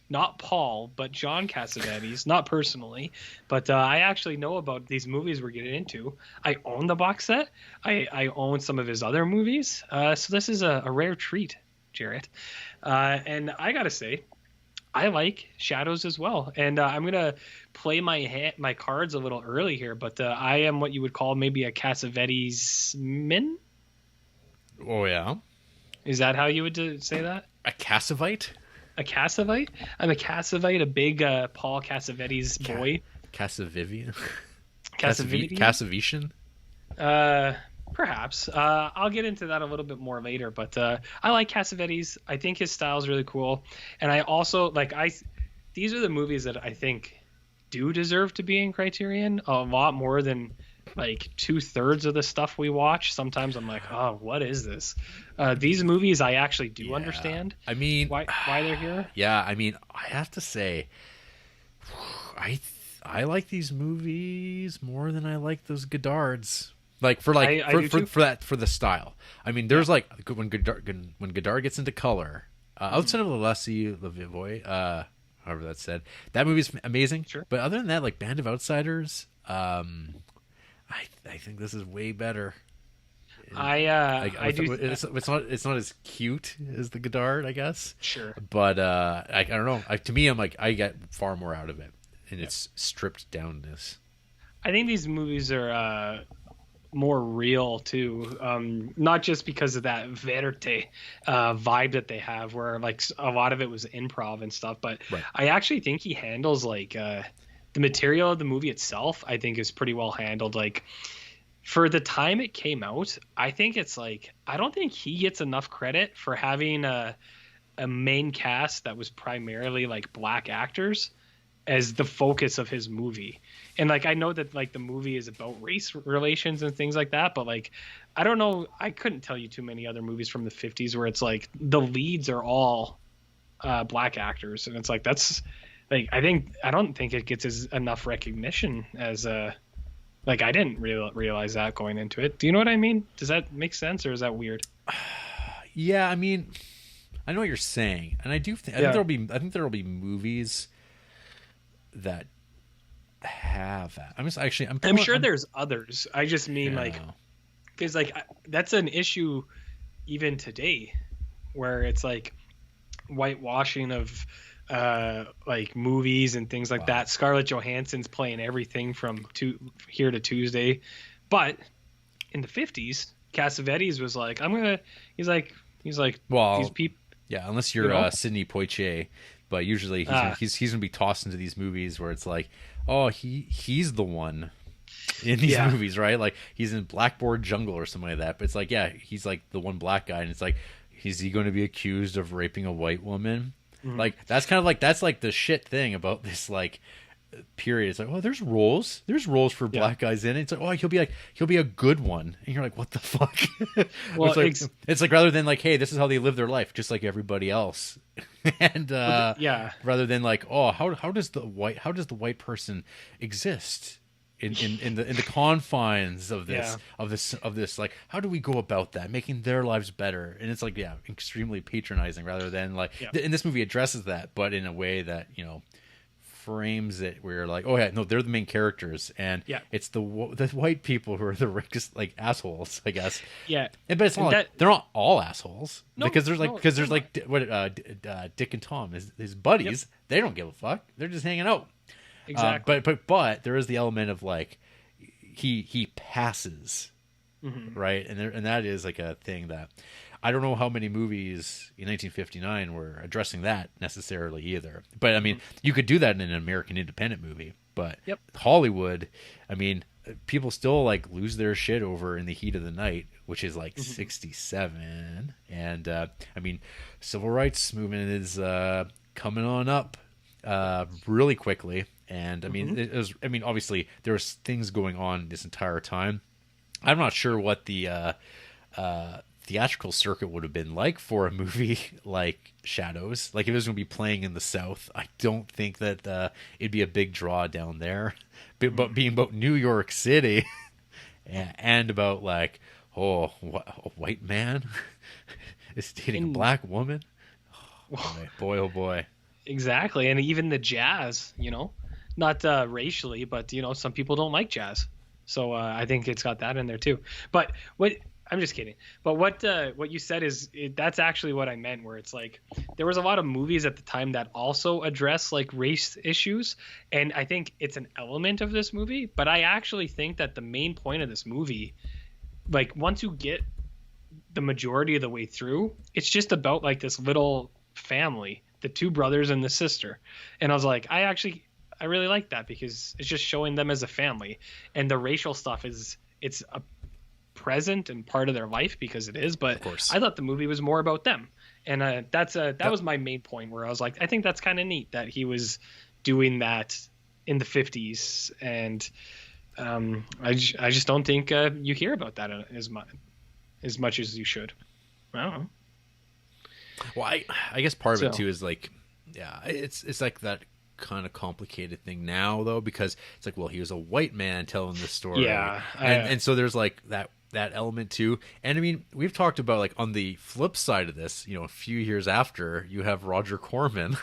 [SPEAKER 2] not Paul, but John Cassavetes, not personally, but I actually know about these movies we're getting into. I own the box set. I own some of his other movies. So this is a rare treat, Jarrett. And I gotta say, I like Shadows as well, and I'm gonna play my cards a little early here, but I am what you would call maybe a Cassavetes min.
[SPEAKER 1] Oh yeah,
[SPEAKER 2] is that how you would say that?
[SPEAKER 1] A Cassavete?
[SPEAKER 2] A Cassavete? I'm a Cassavete, a big Paul Cassavetes boy.
[SPEAKER 1] Cassavivian?
[SPEAKER 2] Cassavete?
[SPEAKER 1] Cassavetian?
[SPEAKER 2] Perhaps. I'll get into that a little bit more later, but I like Cassavetes. I think his style is really cool, and I also these are the movies that I think do deserve to be in Criterion a lot more than like 2/3 of the stuff we watch. Sometimes I'm like, oh, what is this? These movies I actually do understand.
[SPEAKER 1] I mean,
[SPEAKER 2] why they're here.
[SPEAKER 1] Yeah, I mean, I have to say, I like these movies more than I like those Godards. Like for the style. I mean, there's like when Godard gets into color, outside of the Lassie Levivoy, however that's said, that movie's amazing.
[SPEAKER 2] Sure.
[SPEAKER 1] But other than that, like Band of Outsiders, I think this is way better.
[SPEAKER 2] I do.
[SPEAKER 1] It's not as cute as the Godard, I guess.
[SPEAKER 2] Sure.
[SPEAKER 1] But I don't know. To me, I'm like I get far more out of it, and it's stripped downness.
[SPEAKER 2] I think these movies are more real too, not just because of that verite vibe that they have, where like a lot of it was improv and stuff, but
[SPEAKER 1] right.
[SPEAKER 2] I actually think he handles like the material of the movie itself. I think is pretty well handled. Like for the time it came out, I think it's like I don't think he gets enough credit for having a main cast that was primarily like black actors as the focus of his movie. And like I know that like the movie is about race relations and things like that, but like I don't know, I couldn't tell you too many other movies from the 50s where it's like the leads are all black actors, and it's like that's like I don't think it gets enough recognition as like I didn't realize that going into it. Do you know what I mean? Does that make sense, or is that weird?
[SPEAKER 1] Yeah, I mean, I know what you're saying, and I do think I think there'll be movies that have that. I'm sure
[SPEAKER 2] there's others. I just mean like because like that's an issue even today, where it's like whitewashing of like movies and things like that. Scarlett Johansson's playing everything from Here to Tuesday, but in the 50s, Cassavetes was like, he's like, well, these people.
[SPEAKER 1] Yeah, unless you're Sidney Poitier, but usually he's gonna be tossed into these movies where it's like, oh, he's the one in these movies, right? Like he's in Blackboard Jungle or something like that. But it's like, yeah, he's like the one black guy, and it's like, is he going to be accused of raping a white woman? Mm-hmm. Like that's kind of like the shit thing about this like period. It's like, oh, there's roles for black guys in it. It's like, oh, he'll be a good one, and you're like, what the fuck? Well, it's like rather than like, hey, this is how they live their life, just like everybody else, and rather than like, oh, how does the white person exist in the confines of this like, how do we go about that, making their lives better? And it's like, extremely patronizing, rather than like, and this movie addresses that, but in a way that, frames it where like, oh yeah, no, they're the main characters, and it's the white people who are the richest, like, assholes, I guess.
[SPEAKER 2] Yeah,
[SPEAKER 1] but it's not like, they're not all assholes, because there's like Dick and Tom, his buddies. They don't give a fuck. They're just hanging out.
[SPEAKER 2] Exactly.
[SPEAKER 1] But there is the element of like he passes, right, and that is like a thing that I don't know how many movies in 1959 were addressing that necessarily either. But I mean, you could do that in an American independent movie, but Hollywood, I mean, people still like lose their shit over In the Heat of the Night, which is like 67, and I mean, civil rights movement is coming on up really quickly, and I mean, it was, I mean, obviously there was things going on this entire time. I'm not sure what the theatrical circuit would have been like for a movie like Shadows. Like, if it was going to be playing in the South, I don't think that it'd be a big draw down there. But being about New York City and about like, a white man is dating a black woman. Oh, boy, oh boy.
[SPEAKER 2] Exactly. And even the jazz, not racially, but some people don't like jazz. So I think it's got that in there too. But I'm just kidding. But what you said that's actually what I meant, where it's like there was a lot of movies at the time that also address like race issues, and I think it's an element of this movie. But I actually think that the main point of this movie, like once you get the majority of the way through, it's just about like this little family, the two brothers and the sister. And I was like, I really like that, because it's just showing them as a family, and the racial stuff it's a present and part of their life, because it is, but I thought the movie was more about them, and that was my main point, where I was like, I think that's kind of neat that he was doing that in the 50s, and I just don't think you hear about that as much as you should. I don't know.
[SPEAKER 1] Well, I guess part of it too is like, it's like that kind of complicated thing now, though, because it's like, well, he was a white man telling this story, and so there's like that element too. And I mean, we've talked about, like, on the flip side of this, a few years after, you have Roger Corman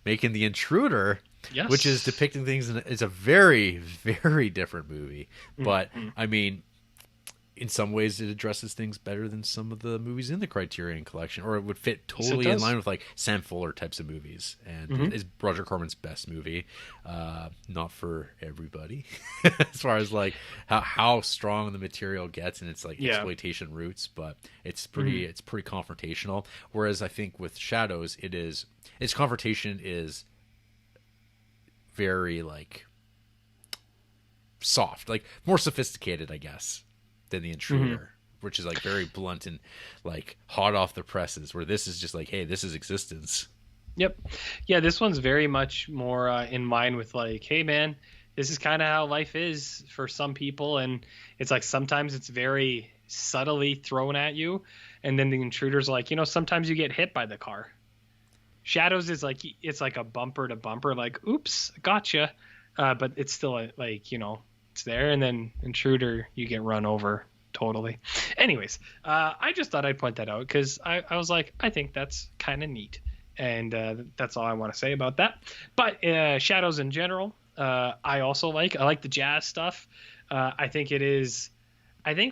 [SPEAKER 1] making The Intruder, which is depicting things it's a very, very different movie, but I mean, in some ways it addresses things better than some of the movies in the Criterion Collection, or it would fit totally in line with like Sam Fuller types of movies, and is Roger Corman's best movie. Not for everybody as far as like how strong the material gets and its like exploitation roots, but it's pretty it's pretty confrontational. Whereas I think with Shadows, its confrontation is very like soft, like more sophisticated, I guess, than The Intruder, which is like very blunt and like hot off the presses, where this is just like, hey, this is existence.
[SPEAKER 2] Yep. Yeah, this one's very much more in line with like, hey man, this is kind of how life is for some people, and it's like sometimes it's very subtly thrown at you, and then The Intruder's like, sometimes you get hit by the car. Shadows is like, it's like a bumper to bumper, like, oops, gotcha, but it's still like, it's there. And then Intruder, you get run over totally. Anyways, I just thought I'd point that out, because I was like, I think that's kind of neat, and that's all I want to say about that. But Shadows in general, I like the jazz stuff. I think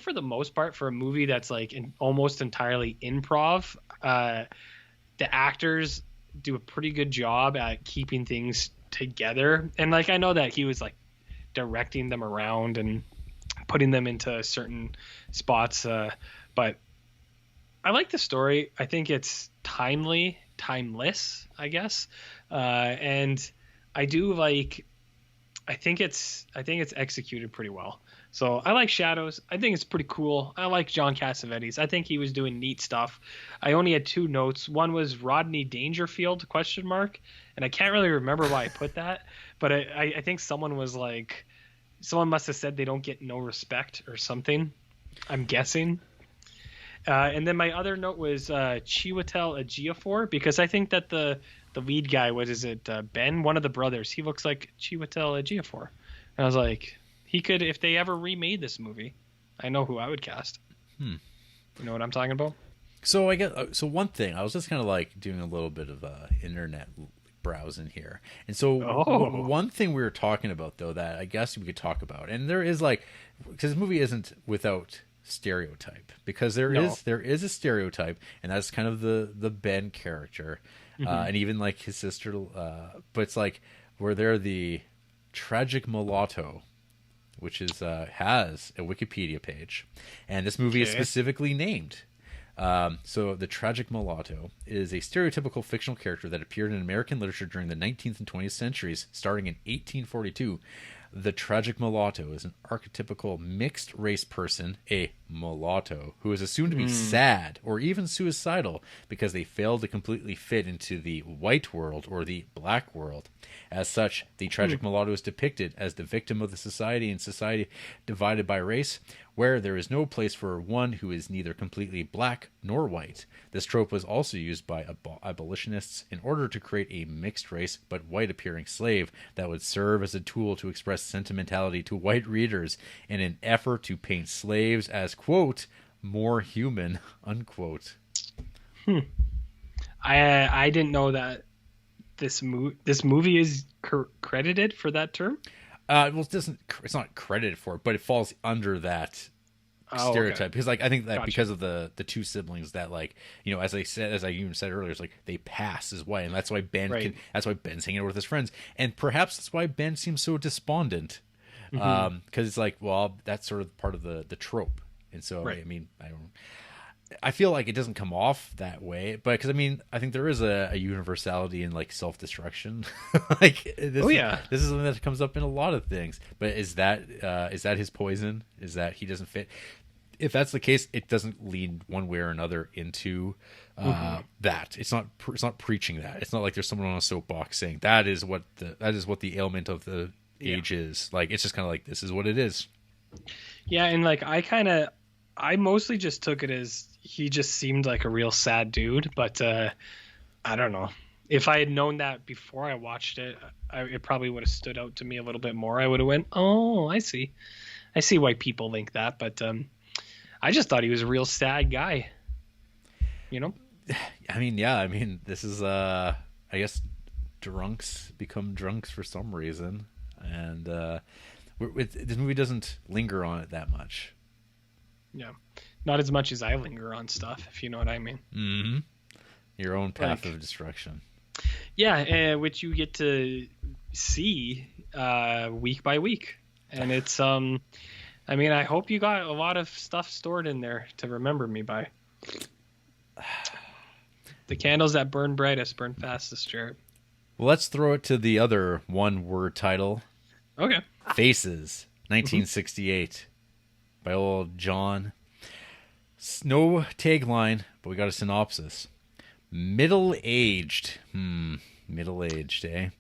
[SPEAKER 2] for the most part, for a movie that's like almost entirely improv, the actors do a pretty good job at keeping things together. And like, I know that he was like directing them around and putting them into certain spots, but I like the story. I think it's timeless, I guess, and I do like. I think it's executed pretty well. So I like Shadows. I think it's pretty cool. I like John Cassavetes. I think he was doing neat stuff. I only had 2 notes. One was Rodney Dangerfield ? And I can't really remember why I put that, but I think someone must have said they don't get no respect or something, I'm guessing. And then my other note was Chiwetel Ejiofor, because I think that the lead guy, Ben, one of the brothers, he looks like Chiwetel Ejiofor. And I was like, he could, if they ever remade this movie, I know who I would cast. You know what I'm talking about?
[SPEAKER 1] So I guess, one thing, I was just kind of like doing a little bit of internet brows in here. And so one thing we were talking about, though, that I guess we could talk about, and there is like, because this movie isn't without stereotype, because there is a stereotype, and that's kind of the Ben character, and even like his sister, but it's like where they're the Tragic Mulatto, which is has a Wikipedia page, and this movie is specifically named. So the Tragic Mulatto is a stereotypical fictional character that appeared in American literature during the 19th and 20th centuries, starting in 1842. The Tragic Mulatto is an archetypical mixed-race person, a mulatto, who is assumed to be sad or even suicidal because they fail to completely fit into the white world or the black world. As such, the Tragic Mulatto is depicted as the victim of the society, and society divided by race, where there is no place for one who is neither completely black nor white. This trope was also used by abolitionists in order to create a mixed-race but white-appearing slave that would serve as a tool to express sentimentality to white readers in an effort to paint slaves as, quote, more human, unquote.
[SPEAKER 2] I didn't know that this movie is credited for that term.
[SPEAKER 1] Well, it's not credited for it, but it falls under that stereotype. Okay. Because like I think that because of the two siblings that, like, you know, as I even said earlier, it's like they pass as white, and that's why that's why Ben's hanging out with his friends, and perhaps that's why Ben seems so despondent, because it's like, well, that's sort of part of the trope, and so I mean, I feel like it doesn't come off that way, but because I mean, I think there is a universality in like self-destruction. Like this is something that comes up in a lot of things. But is that his poison? Is that he doesn't fit? If that's the case, it doesn't lean one way or another into that. It's not preaching that. It's not like there's someone on a soapbox saying that is what the ailment of the age is. Like, it's just kind of like, this is what it is.
[SPEAKER 2] Yeah, and like I mostly just took it as he just seemed like a real sad dude, but I don't know. If I had known that before I watched it, it probably would have stood out to me a little bit more. I would have went, oh, I see why people think that, but I just thought he was a real sad guy, you know?
[SPEAKER 1] I mean, this is, I guess, drunks become drunks for some reason, and this movie doesn't linger on it that much.
[SPEAKER 2] Yeah. Not as much as I linger on stuff, if you know what I mean.
[SPEAKER 1] Mm-hmm. Your own path of destruction.
[SPEAKER 2] Yeah, which you get to see week by week. And it's, I mean, I hope you got a lot of stuff stored in there to remember me by. The candles that burn brightest burn fastest, Jarrett.
[SPEAKER 1] Well, let's throw it to the other one-word title.
[SPEAKER 2] Okay.
[SPEAKER 1] Faces, 1968, by old John. No tagline, but we got a synopsis. Middle-aged, eh?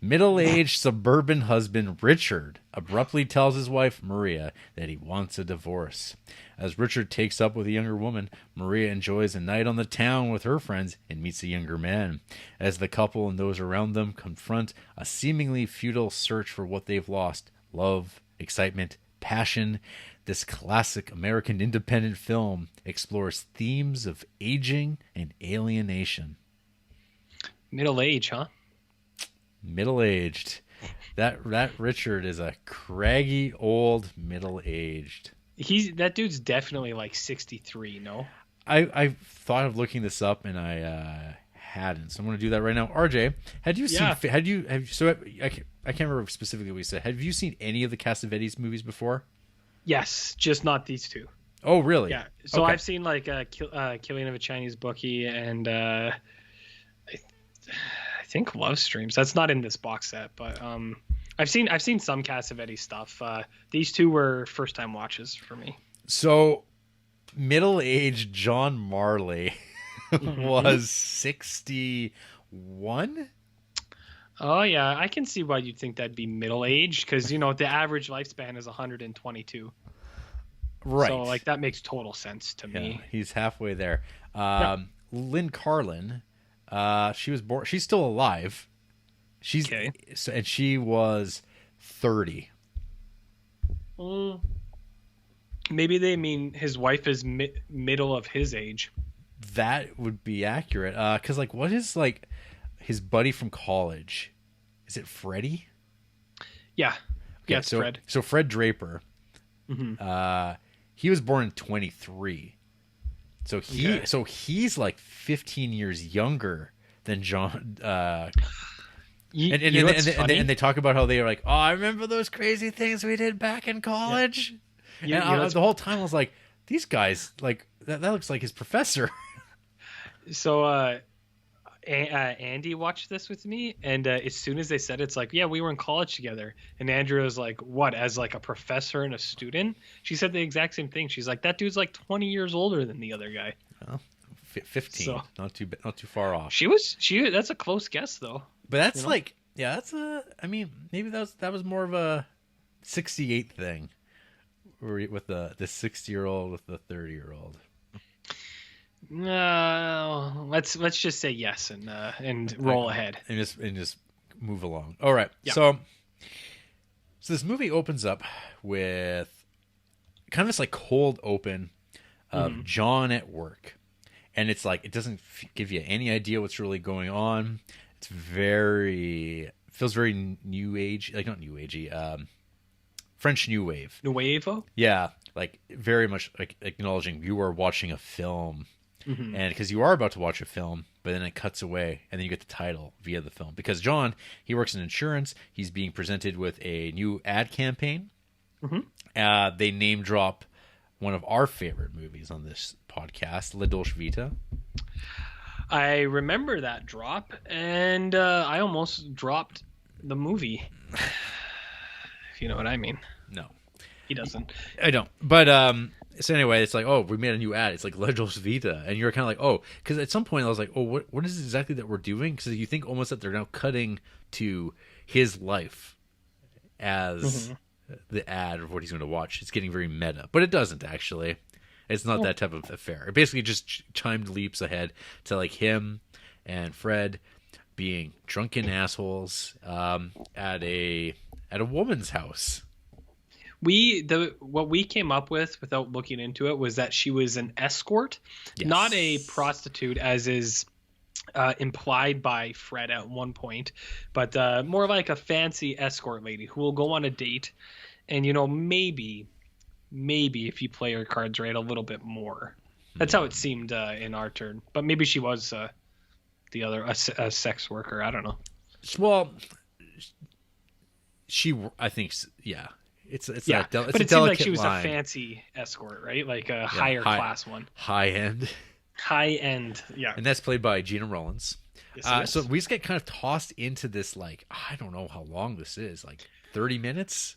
[SPEAKER 1] Middle-aged suburban husband Richard abruptly tells his wife, Maria, that he wants a divorce. As Richard takes up with a younger woman, Maria enjoys a night on the town with her friends and meets a younger man. As the couple and those around them confront a seemingly futile search for what they've lost, love, excitement, passion, this classic American independent film explores themes of aging and alienation.
[SPEAKER 2] Middle age, huh?
[SPEAKER 1] Middle-aged. That Richard is a craggy old middle-aged.
[SPEAKER 2] That dude's definitely like 63, no?
[SPEAKER 1] I thought of looking this up and I hadn't, so I'm going to do that right now. RJ, had you seen? So I can't remember specifically what you said. Have you seen any of the Cassavetes movies before?
[SPEAKER 2] Yes, just not these two.
[SPEAKER 1] Oh, really?
[SPEAKER 2] Yeah. So I've seen like Killing of a Chinese Bookie and I think Love Streams. That's not in this box set, but I've seen some Cassavete stuff. These two were first time watches for me.
[SPEAKER 1] So middle-aged John Marley was 61.
[SPEAKER 2] Oh yeah, I can see why you'd think that'd be middle-aged, because you know the average lifespan is 122.
[SPEAKER 1] Right.
[SPEAKER 2] So like that makes total sense to me.
[SPEAKER 1] Yeah, he's halfway there. Lynn Carlin, she was born. She's still alive. And she was 30.
[SPEAKER 2] Maybe they mean his wife is middle of his age.
[SPEAKER 1] That would be accurate. Because like, what is like? his buddy from college. Is it Freddie?
[SPEAKER 2] Yeah.
[SPEAKER 1] Okay,
[SPEAKER 2] Yeah, it's
[SPEAKER 1] so,
[SPEAKER 2] Fred.
[SPEAKER 1] So Fred Draper,
[SPEAKER 2] Mm-hmm.
[SPEAKER 1] he was born in 23. So he's like 15 years younger than John. And they talk about how they were like, oh, I remember those crazy things we did back in college. Yeah. The whole time I was like, these guys, like that looks like his professor.
[SPEAKER 2] So Andy watched this with me, and as soon as they said it's like, yeah, we were in college together, and Andrea was like, what, as like a professor and a student? She said the exact same thing. She's like, that dude's like 20 years older than the other guy.
[SPEAKER 1] Well, 15,
[SPEAKER 2] so,
[SPEAKER 1] not too far off.
[SPEAKER 2] That's a close guess though.
[SPEAKER 1] But that's like, yeah, that's I mean, maybe that was more of a 68 thing, with the 60-year-old with the 30-year-old.
[SPEAKER 2] No, let's just say yes and roll ahead
[SPEAKER 1] and just move along. All right. Yeah. So this movie opens up with kind of this like cold open of John at work, and it's like it doesn't give you any idea what's really going on. It's feels very new age, like not new agey, French New Wave.
[SPEAKER 2] Nuevo?
[SPEAKER 1] Yeah, like very much like acknowledging you are watching a film. And because you are about to watch a film, but then it cuts away, and then you get the title via the film. Because John, he works in insurance. He's being presented with a new ad campaign. They name drop one of our favorite movies on this podcast, La Dolce Vita.
[SPEAKER 2] I remember that drop, and I almost dropped the movie. If you know what I mean.
[SPEAKER 1] No.
[SPEAKER 2] He doesn't.
[SPEAKER 1] I don't. But so anyway, it's like, oh, we made a new ad. It's like La Dolce Vita, and you're kind of like, oh, because at some point I was like, oh, what is it exactly that we're doing? Because you think almost that they're now cutting to his life as the ad of what he's going to watch. It's getting very meta, but it doesn't actually. It's not that type of affair. It basically just chimed leaps ahead to like him and Fred being drunken assholes at a woman's house.
[SPEAKER 2] What we came up with without looking into it was that she was an escort, not a prostitute, as is implied by Fred at one point, but more like a fancy escort lady who will go on a date, and maybe if you play her cards right, a little bit more. That's how it seemed in our turn, but maybe she was the other a sex worker. I don't know.
[SPEAKER 1] Well, I think, yeah. It's
[SPEAKER 2] but
[SPEAKER 1] it
[SPEAKER 2] seemed like she was a fancy escort, right? Like a higher class one.
[SPEAKER 1] High end,
[SPEAKER 2] yeah.
[SPEAKER 1] And that's played by Gina Rollins.
[SPEAKER 2] Yes,
[SPEAKER 1] so we just get kind of tossed into this, like, I don't know how long this is, like 30 minutes?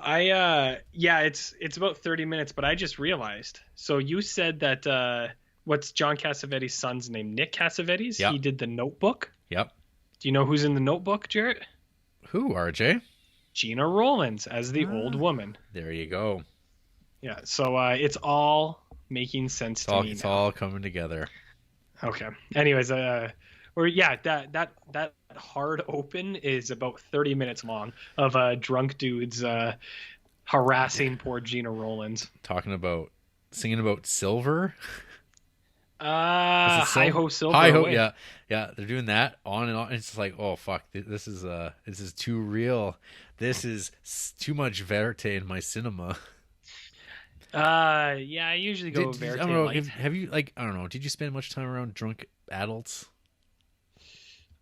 [SPEAKER 2] It's about 30 minutes, but I just realized. So you said that what's John Cassavetes' son's name? Nick Cassavetes?
[SPEAKER 1] Yep.
[SPEAKER 2] He did The Notebook?
[SPEAKER 1] Yep.
[SPEAKER 2] Do you know who's in The Notebook, Jarrett?
[SPEAKER 1] Who, RJ?
[SPEAKER 2] Gina Rollins as the old woman.
[SPEAKER 1] There you go.
[SPEAKER 2] Yeah, so it's all making sense to me.
[SPEAKER 1] It's all coming together.
[SPEAKER 2] Okay. Anyways, that hard open is about 30 minutes long of drunk dudes harassing poor Gina Rollins.
[SPEAKER 1] Singing about silver.
[SPEAKER 2] Hi ho silver.
[SPEAKER 1] Hi ho, yeah. They're doing that on and on. It's like, oh fuck, this is too real. This is too much verite in my cinema.
[SPEAKER 2] I usually go verite.
[SPEAKER 1] I don't know. Have you, like, I don't know? Did you spend much time around drunk adults,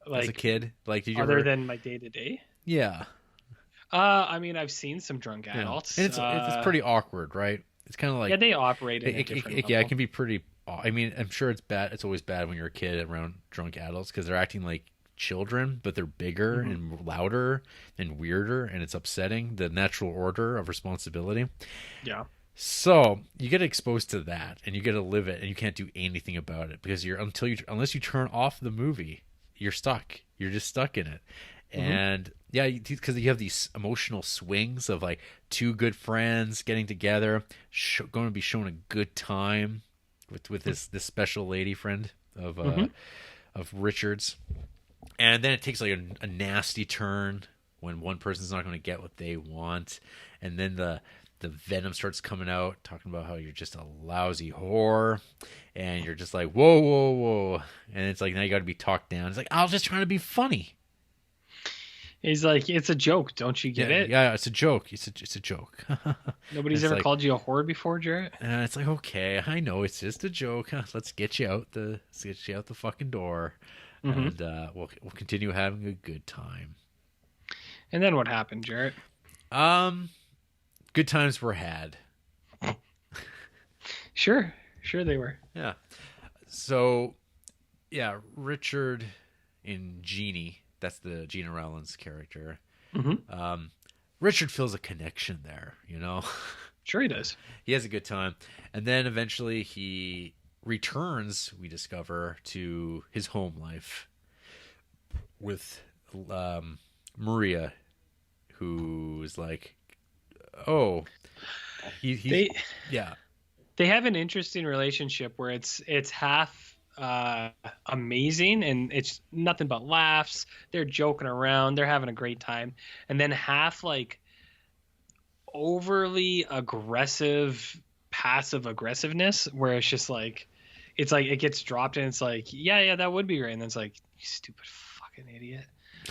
[SPEAKER 1] like, as a kid? Like, did you
[SPEAKER 2] other than my day to day?
[SPEAKER 1] Yeah.
[SPEAKER 2] I mean, I've seen some drunk adults.
[SPEAKER 1] And it's pretty awkward, right? It's kind of like,
[SPEAKER 2] they operate in a different level.
[SPEAKER 1] Yeah, it can be pretty. I mean, I'm sure it's bad. It's always bad when you're a kid around drunk adults because they're acting like children, but they're bigger and louder and weirder, and it's upsetting the natural order of responsibility.
[SPEAKER 2] Yeah.
[SPEAKER 1] So you get exposed to that, and you get to live it, and you can't do anything about it because unless you turn off the movie, you're stuck. You're just stuck in it, and yeah, because you have these emotional swings of like two good friends getting together, going to be showing a good time with this special lady friend of Richard's. And then it takes like a nasty turn when one person's not going to get what they want, and then the the venom starts coming out, talking about how you're just a lousy whore, and you're just like, whoa, whoa, whoa, and it's like now you got to be talked down. It's like, I was just trying to be funny.
[SPEAKER 2] He's like, it's a joke, don't you get it?
[SPEAKER 1] Yeah, it's a joke. It's a joke.
[SPEAKER 2] Nobody's ever called you a whore before, Jarrett.
[SPEAKER 1] It's like, okay, I know it's just a joke. Let's get you out the fucking door, and we'll continue having a good time.
[SPEAKER 2] And then what happened, Jarrett?
[SPEAKER 1] Good times were had.
[SPEAKER 2] Sure they were.
[SPEAKER 1] Yeah. So, yeah, Richard in Jeannie. That's the Gina Rowlands character. Richard feels a connection there, you know?
[SPEAKER 2] Sure he does.
[SPEAKER 1] He has a good time. And then eventually he returns, we discover, to his home life with Maria, who is like, oh, they
[SPEAKER 2] have an interesting relationship where it's half amazing and it's nothing but laughs, they're joking around, they're having a great time, and then half like overly aggressive passive aggressiveness where it's just like it gets dropped and it's like yeah that would be great, and then it's like, you stupid fucking idiot,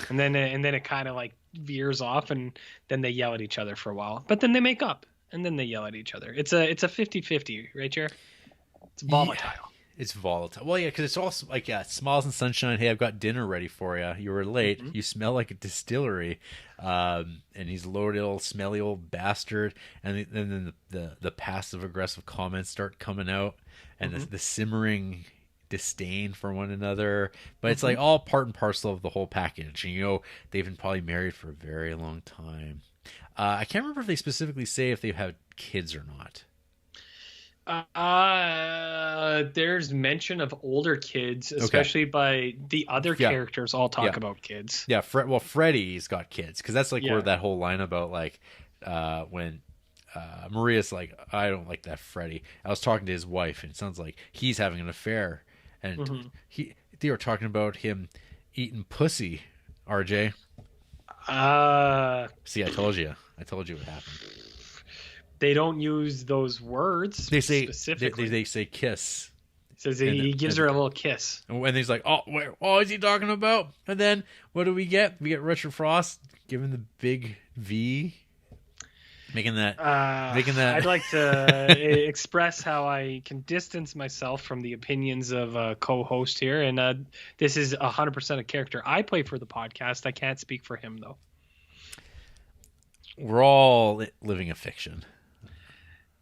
[SPEAKER 2] and then it kind of like veers off, and then they yell at each other for a while, but then they make up and then they yell at each other. It's a 50-50, right, Jer? It's volatile.
[SPEAKER 1] Yeah. It's volatile. Well, yeah, because it's also like, smiles and sunshine. Hey, I've got dinner ready for you. You were late. You smell like a distillery. And he's a little smelly old bastard. And then the passive aggressive comments start coming out, and the simmering disdain for one another. But it's like all part and parcel of the whole package. And, you know, they've been probably married for a very long time. I can't remember if they specifically say if they've had kids or not.
[SPEAKER 2] There's mention of older kids, especially by the other characters all talk about kids.
[SPEAKER 1] Yeah, Freddie's got kids, because that's like where that whole line about like when Maria's like, I don't like that Freddie. I was talking to his wife, and it sounds like he's having an affair, and they were talking about him eating pussy. RJ. See, I told you what happened.
[SPEAKER 2] They don't use those words.
[SPEAKER 1] They say
[SPEAKER 2] specifically.
[SPEAKER 1] They say kiss.
[SPEAKER 2] Says he gives her a little kiss.
[SPEAKER 1] And he's like, oh, what is he talking about? And then what do we get? We get Richard Frost giving the big V, making that.
[SPEAKER 2] I'd like to express how I can distance myself from the opinions of a co-host here, and this is 100% a character I play for the podcast. I can't speak for him though.
[SPEAKER 1] We're all living a fiction.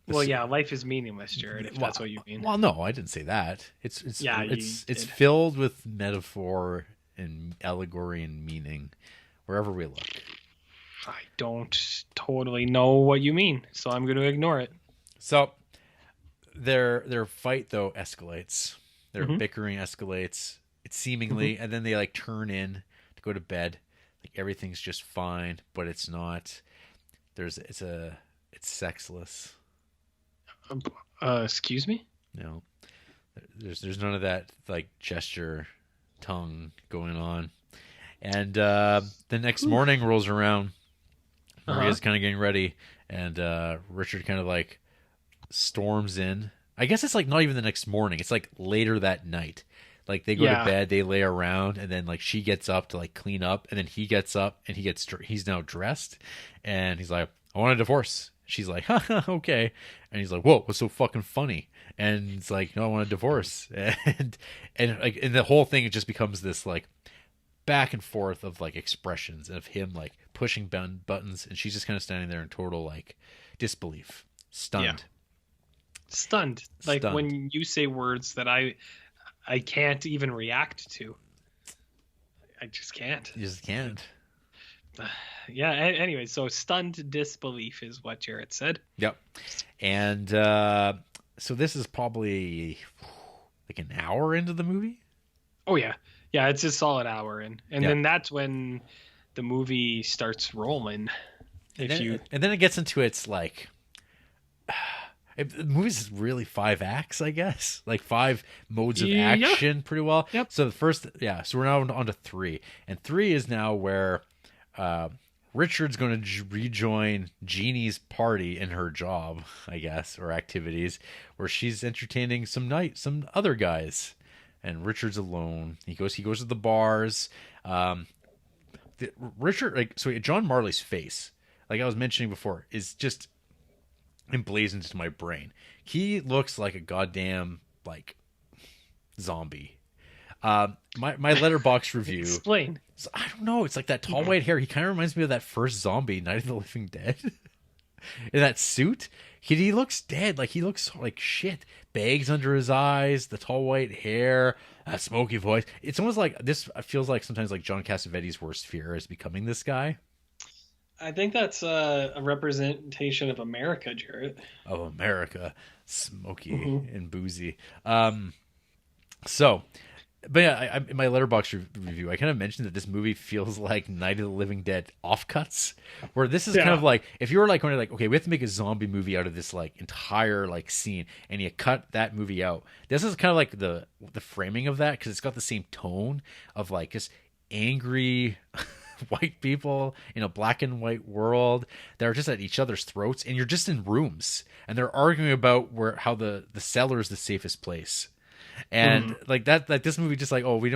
[SPEAKER 2] Well, yeah, life is meaningless, Jared, if that's what you mean.
[SPEAKER 1] Well, no, I didn't say that. It's filled with metaphor and allegory and meaning wherever we look.
[SPEAKER 2] I don't totally know what you mean, so I'm going to ignore it.
[SPEAKER 1] So their fight though escalates. Their bickering escalates. It's seemingly, and then they like turn in to go to bed. Like everything's just fine, but it's not. It's sexless.
[SPEAKER 2] Excuse me?
[SPEAKER 1] No, there's none of that like gesture, tongue going on. And the next morning rolls around. Maria's kind of getting ready, and Richard kind of like storms in. I guess it's like not even the next morning. It's like later that night. Like they go to bed, they lay around, and then like she gets up to like clean up, and then he gets up and he's now dressed, and he's like, I want a divorce. She's like, haha, okay. And he's like, whoa, what's so fucking funny? And it's like, no, I want a divorce. And the whole thing, it just becomes this like back and forth of like expressions of him like pushing buttons, and she's just kind of standing there in total like disbelief, stunned.
[SPEAKER 2] Stunned. Like when you say words that I can't even react to. I just can't.
[SPEAKER 1] You just can't.
[SPEAKER 2] Yeah. Anyway, so stunned disbelief is what Jarrett said.
[SPEAKER 1] Yep. And so this is probably like an hour into the movie.
[SPEAKER 2] Oh yeah, yeah. It's a solid hour in, and then that's when the movie starts rolling.
[SPEAKER 1] And then it gets into its like. The movie's really 5 acts, I guess, like 5 modes of action, pretty well. Yep. So the first, so we're now on to 3, and 3 is now where Richard's going to rejoin Jeannie's party in her job, I guess, or activities, where she's entertaining some other guys, and Richard's alone. He goes to the bars. Richard, John Marley's face, like I was mentioning before, is just emblazoned into my brain. He looks like a goddamn like zombie. My Letterboxd review.
[SPEAKER 2] Explain.
[SPEAKER 1] I don't know. It's like that tall white hair. He kind of reminds me of that first zombie, Night of the Living Dead. In that suit, he looks dead. Like he looks like shit. Bags under his eyes, the tall white hair, that smoky voice. It's almost like this feels like sometimes like John Cassavetes' worst fear is becoming this guy.
[SPEAKER 2] I think that's a representation of America, Jarrett.
[SPEAKER 1] Of America, smoky and boozy. But yeah, in my Letterboxd review, I kind of mentioned that this movie feels like Night of the Living Dead offcuts, where this is kind of like, if you were like going to like, okay, we have to make a zombie movie out of this like entire like scene, and you cut that movie out. This is kind of like the framing of that, because it's got the same tone of like just angry white people in a black and white world that are just at each other's throats, and you're just in rooms, and they're arguing about how the cellar is the safest place. And like that, like this movie, just like, oh, we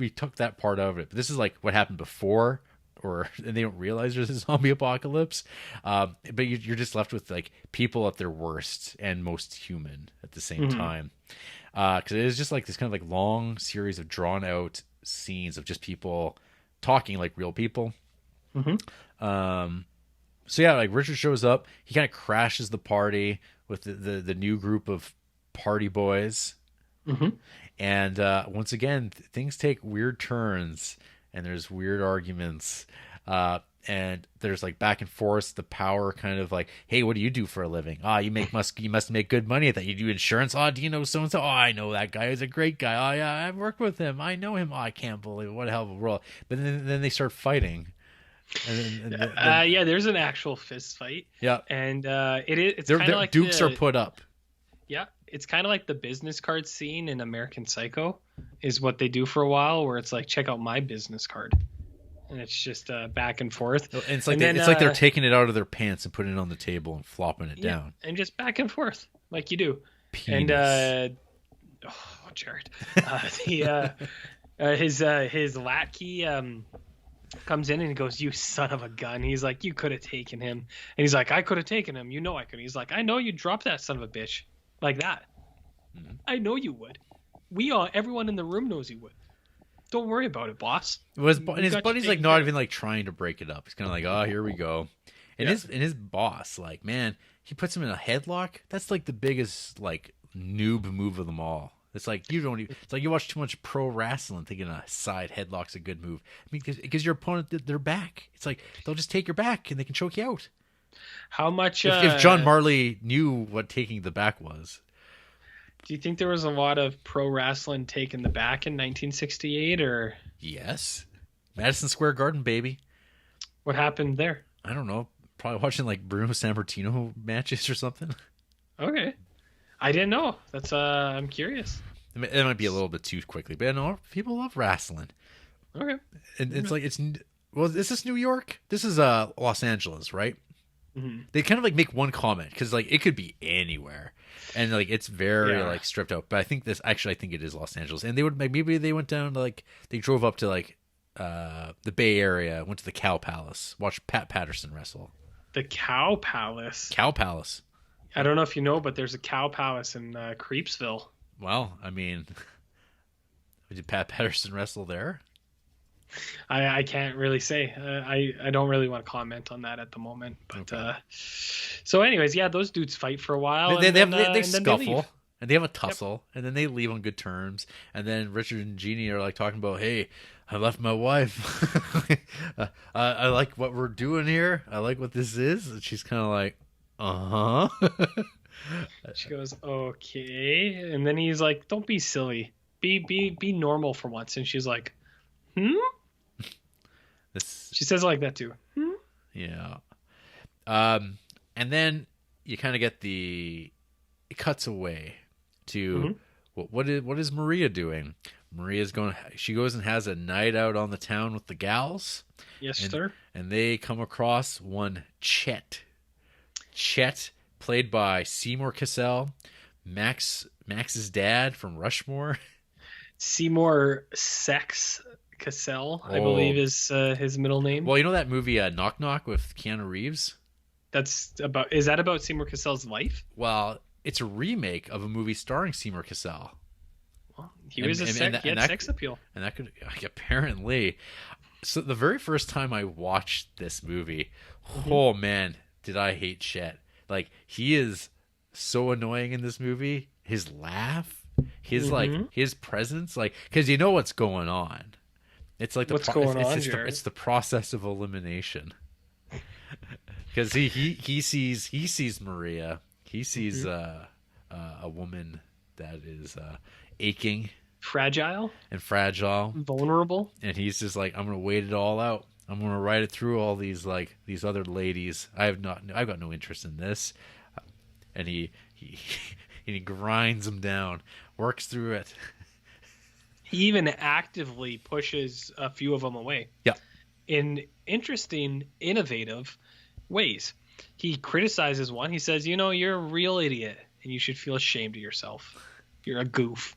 [SPEAKER 1] took that part out of it, but this is like what happened before, and they don't realize there's a zombie apocalypse. But you're just left with like people at their worst and most human at the same time, because it is just like this kind of like long series of drawn out scenes of just people talking like real people. So yeah, like Richard shows up, he kind of crashes the party with the new group of party boys. And once again, things take weird turns, and there's weird arguments, and there's like back and forth. The power kind of like, hey, what do you do for a living? You must make good money at that. You do insurance. Do you know so and so? I know that guy. He's a great guy. Yeah, I've worked with him. I know him. I can't believe it. What a hell of a world. But then they start fighting.
[SPEAKER 2] Yeah, there's an actual fist fight.
[SPEAKER 1] Yeah,
[SPEAKER 2] and it's kind of like
[SPEAKER 1] dukes are put up.
[SPEAKER 2] Yeah, it's kind of like the business card scene in American Psycho, is what they do for a while, where it's like, check out my business card, and it's just back and forth.
[SPEAKER 1] And it's like they're taking it out of their pants and putting it on the table and flopping it down, and
[SPEAKER 2] just back and forth like you do.
[SPEAKER 1] Penis.
[SPEAKER 2] And Jared, his lackey comes in and he goes, "You son of a gun!" He's like, "You could have taken him," and he's like, "I could have taken him. You know I could." He's like, "I know you dropped that son of a bitch." Like that. I know you would. Everyone in the room knows you would. Don't worry about it, boss.
[SPEAKER 1] And his buddy's like not even like trying to break it up. He's kind of like, oh, here we go. And his boss, like, man, he puts him in a headlock. That's like the biggest like noob move of them all. It's like it's like you watch too much pro wrestling thinking a side headlock's a good move. I mean, because your opponent, their back. It's like they'll just take your back and they can choke you out.
[SPEAKER 2] How much?
[SPEAKER 1] If John Marley knew what taking the back was.
[SPEAKER 2] Do you think there was a lot of pro wrestling taking the back in 1968, or?
[SPEAKER 1] Yes, Madison Square Garden, baby.
[SPEAKER 2] What happened there?
[SPEAKER 1] I don't know. Probably watching like Bruno Sammartino matches or something.
[SPEAKER 2] Okay, I didn't know. That's I'm curious.
[SPEAKER 1] It might be a little bit too quickly, but no, people love wrestling.
[SPEAKER 2] Okay,
[SPEAKER 1] and it's like is this New York? This is Los Angeles, right? They kind of like make one comment because like it could be anywhere, and like it's very like stripped out. But I think I think it is Los Angeles, and they would maybe they went down to like they drove up to like the Bay Area, went to the Cow Palace, watched Pat Patterson wrestle.
[SPEAKER 2] The Cow Palace.
[SPEAKER 1] Cow Palace.
[SPEAKER 2] I don't know if you know, but there's a Cow Palace in Creepsville.
[SPEAKER 1] Well, I mean, did Pat Patterson wrestle there?
[SPEAKER 2] I can't really say. I don't really want to comment on that at the moment. But okay. So anyways, yeah, those dudes fight for a while.
[SPEAKER 1] They scuffle and they have a tussle, and then they leave on good terms. And then Richard and Jeannie are like talking about, hey, I left my wife. I like what we're doing here. I like what this is. And she's kind of like,
[SPEAKER 2] She goes, okay. And then he's like, don't be silly. Be normal for once. And she's like, She says it like that too.
[SPEAKER 1] Yeah. And then you kind of get it cuts away to what is Maria doing? She goes and has a night out on the town with the gals.
[SPEAKER 2] Yes, sir.
[SPEAKER 1] And they come across one Chet. Chet, played by Seymour Cassel, Max's dad from Rushmore.
[SPEAKER 2] Seymour Sex Cassel, I believe, is his middle name.
[SPEAKER 1] Well, you know that movie Knock Knock with Keanu Reeves?
[SPEAKER 2] Is that about Seymour Cassel's life?
[SPEAKER 1] Well, it's a remake of a movie starring Seymour Cassel.
[SPEAKER 2] Well, he had sex appeal.
[SPEAKER 1] And that could, apparently. So the very first time I watched this movie, oh man, did I hate Chet. Like, he is so annoying in this movie. His laugh, his presence, like, because you know what's going on. It's like it's the process of elimination. Because he sees Maria. He sees a woman that is aching,
[SPEAKER 2] fragile, vulnerable,
[SPEAKER 1] and he's just like, I'm gonna wait it all out. I'm gonna ride it through all these other ladies. I've got no interest in this. And he grinds them down, works through it.
[SPEAKER 2] He even actively pushes a few of them away.
[SPEAKER 1] Yeah.
[SPEAKER 2] In interesting, innovative ways. He criticizes one. He says, you're a real idiot and you should feel ashamed of yourself. You're a goof.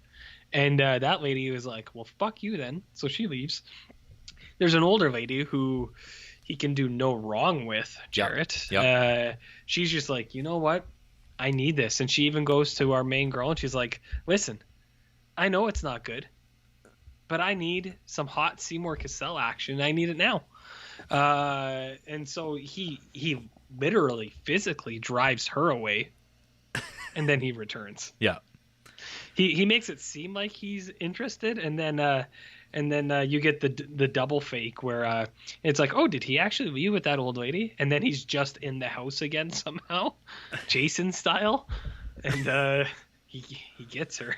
[SPEAKER 2] And that lady was like, well, fuck you then. So she leaves. There's an older lady who he can do no wrong with, Jarrett.
[SPEAKER 1] Yep.
[SPEAKER 2] She's just like, you know what? I need this. And she even goes to our main girl and she's like, listen, I know it's not good, but I need some hot Seymour Cassel action. I need it now. And so he literally physically drives her away and then he returns.
[SPEAKER 1] Yeah.
[SPEAKER 2] He makes it seem like he's interested, and then you get the double fake where it's like, oh, did he actually leave with that old lady? And then he's just in the house again somehow, Jason style, and he gets her.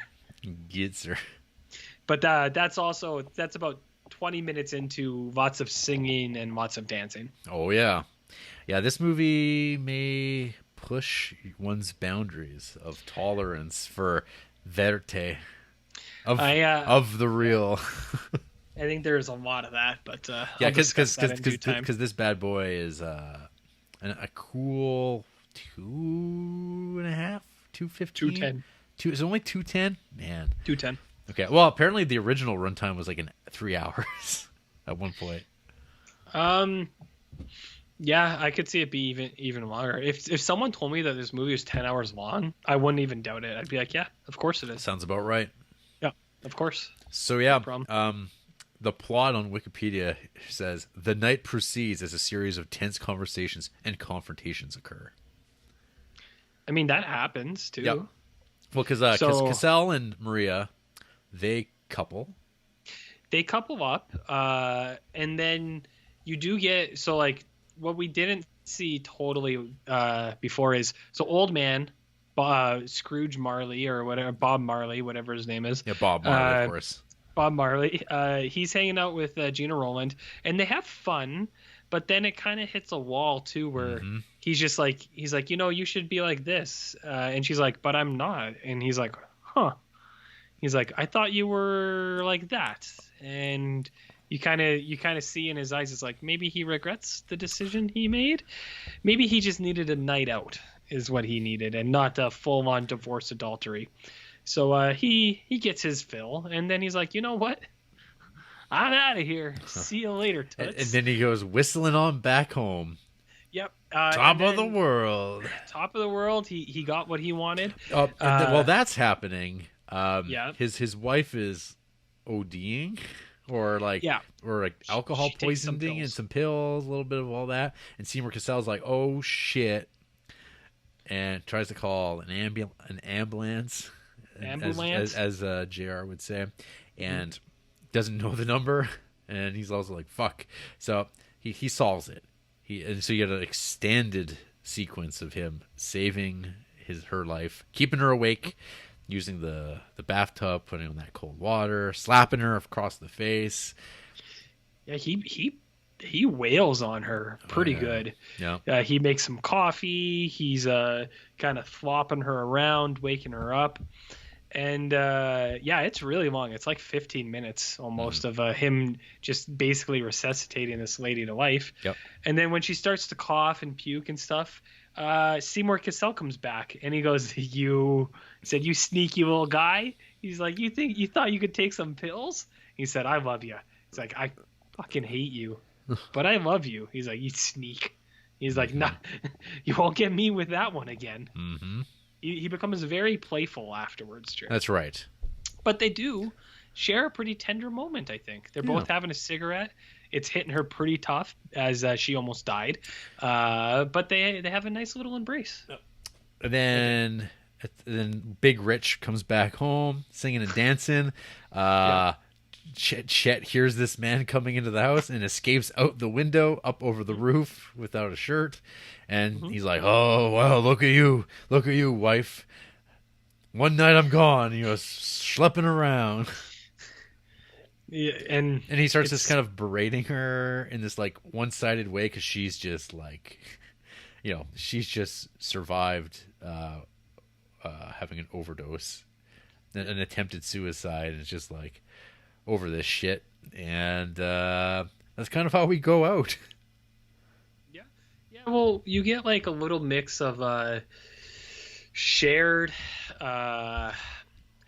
[SPEAKER 2] But that's about 20 minutes into lots of singing and lots of dancing.
[SPEAKER 1] Oh yeah. This movie may push one's boundaries of tolerance for verte of the real.
[SPEAKER 2] I think there's a lot of that, but
[SPEAKER 1] because this bad boy is a cool 2.5, 215,
[SPEAKER 2] 210.
[SPEAKER 1] It's only 210, man.
[SPEAKER 2] 210.
[SPEAKER 1] Okay, well, apparently the original runtime was like 3 hours at one point.
[SPEAKER 2] Yeah, I could see it be even longer. If someone told me that this movie was 10 hours long, I wouldn't even doubt it. I'd be like, yeah, of course it is.
[SPEAKER 1] Sounds about right.
[SPEAKER 2] Yeah, of course.
[SPEAKER 1] So yeah, the plot on Wikipedia says the night proceeds as a series of tense conversations and confrontations occur.
[SPEAKER 2] I mean, that happens too.
[SPEAKER 1] Yep. Well, because Cassel and Maria, they couple up, and then you do get what we didn't see totally before is old man Scrooge Marley or whatever, Bob Marley, whatever his name is. Yeah, Bob Marley, of course.
[SPEAKER 2] Bob Marley. He's hanging out with Gina Rowland, and they have fun. But then it kind of hits a wall too, where he's like, you should be like this, and she's like, but I'm not, and he's like, huh. He's like, I thought you were like that, and you kind of see in his eyes, it's like maybe he regrets the decision he made. Maybe he just needed a night out, is what he needed, and not a full-on divorce adultery. So he gets his fill, and then he's like, you know what? I'm out of here. See you later, toots.
[SPEAKER 1] And then he goes whistling on back home.
[SPEAKER 2] Yep.
[SPEAKER 1] Top of the world.
[SPEAKER 2] Top of the world. He got what he wanted.
[SPEAKER 1] Well, that's happening.
[SPEAKER 2] Yeah.
[SPEAKER 1] His wife is ODing or alcohol poisoning and some pills, a little bit of all that. And Seymour Cassell's like, oh shit, and tries to call an ambulance. As JR would say, and doesn't know the number, and he's also like, fuck. So he solves it. And so you get an extended sequence of him saving her life, keeping her awake, using the bathtub, putting on that cold water, slapping her across the face.
[SPEAKER 2] Yeah, he wails on her pretty good.
[SPEAKER 1] Yeah.
[SPEAKER 2] He makes some coffee. He's kind of flopping her around, waking her up. And yeah, it's really long. It's like 15 minutes almost of him just basically resuscitating this lady to life.
[SPEAKER 1] Yep.
[SPEAKER 2] And then when she starts to cough and puke and stuff, Seymour Cassell comes back and he goes, "You said, you sneaky little guy." He's like, you thought you could take some pills?" He said, "I love you." He's like, "I fucking hate you, but I love you." He's like, "You sneak." He's like, "Nah, you won't get me with that one again."
[SPEAKER 1] Mm-hmm.
[SPEAKER 2] He becomes very playful afterwards, Jared.
[SPEAKER 1] That's right.
[SPEAKER 2] But they do share a pretty tender moment, I think. They're both having a cigarette. It's hitting her pretty tough as she almost died. But they have a nice little embrace.
[SPEAKER 1] And then Big Rich comes back home singing and dancing. Chet hears this man coming into the house and escapes out the window up over the roof without a shirt. And he's like, "Oh, well, look at you, wife. One night I'm gone. You're schlepping around."
[SPEAKER 2] Yeah, and
[SPEAKER 1] he starts just kind of berating her in this like one-sided way because she's just like, she's just survived having an overdose, an attempted suicide, and it's just like over this shit. And that's kind of how we go out.
[SPEAKER 2] Yeah, well, you get like a little mix of shared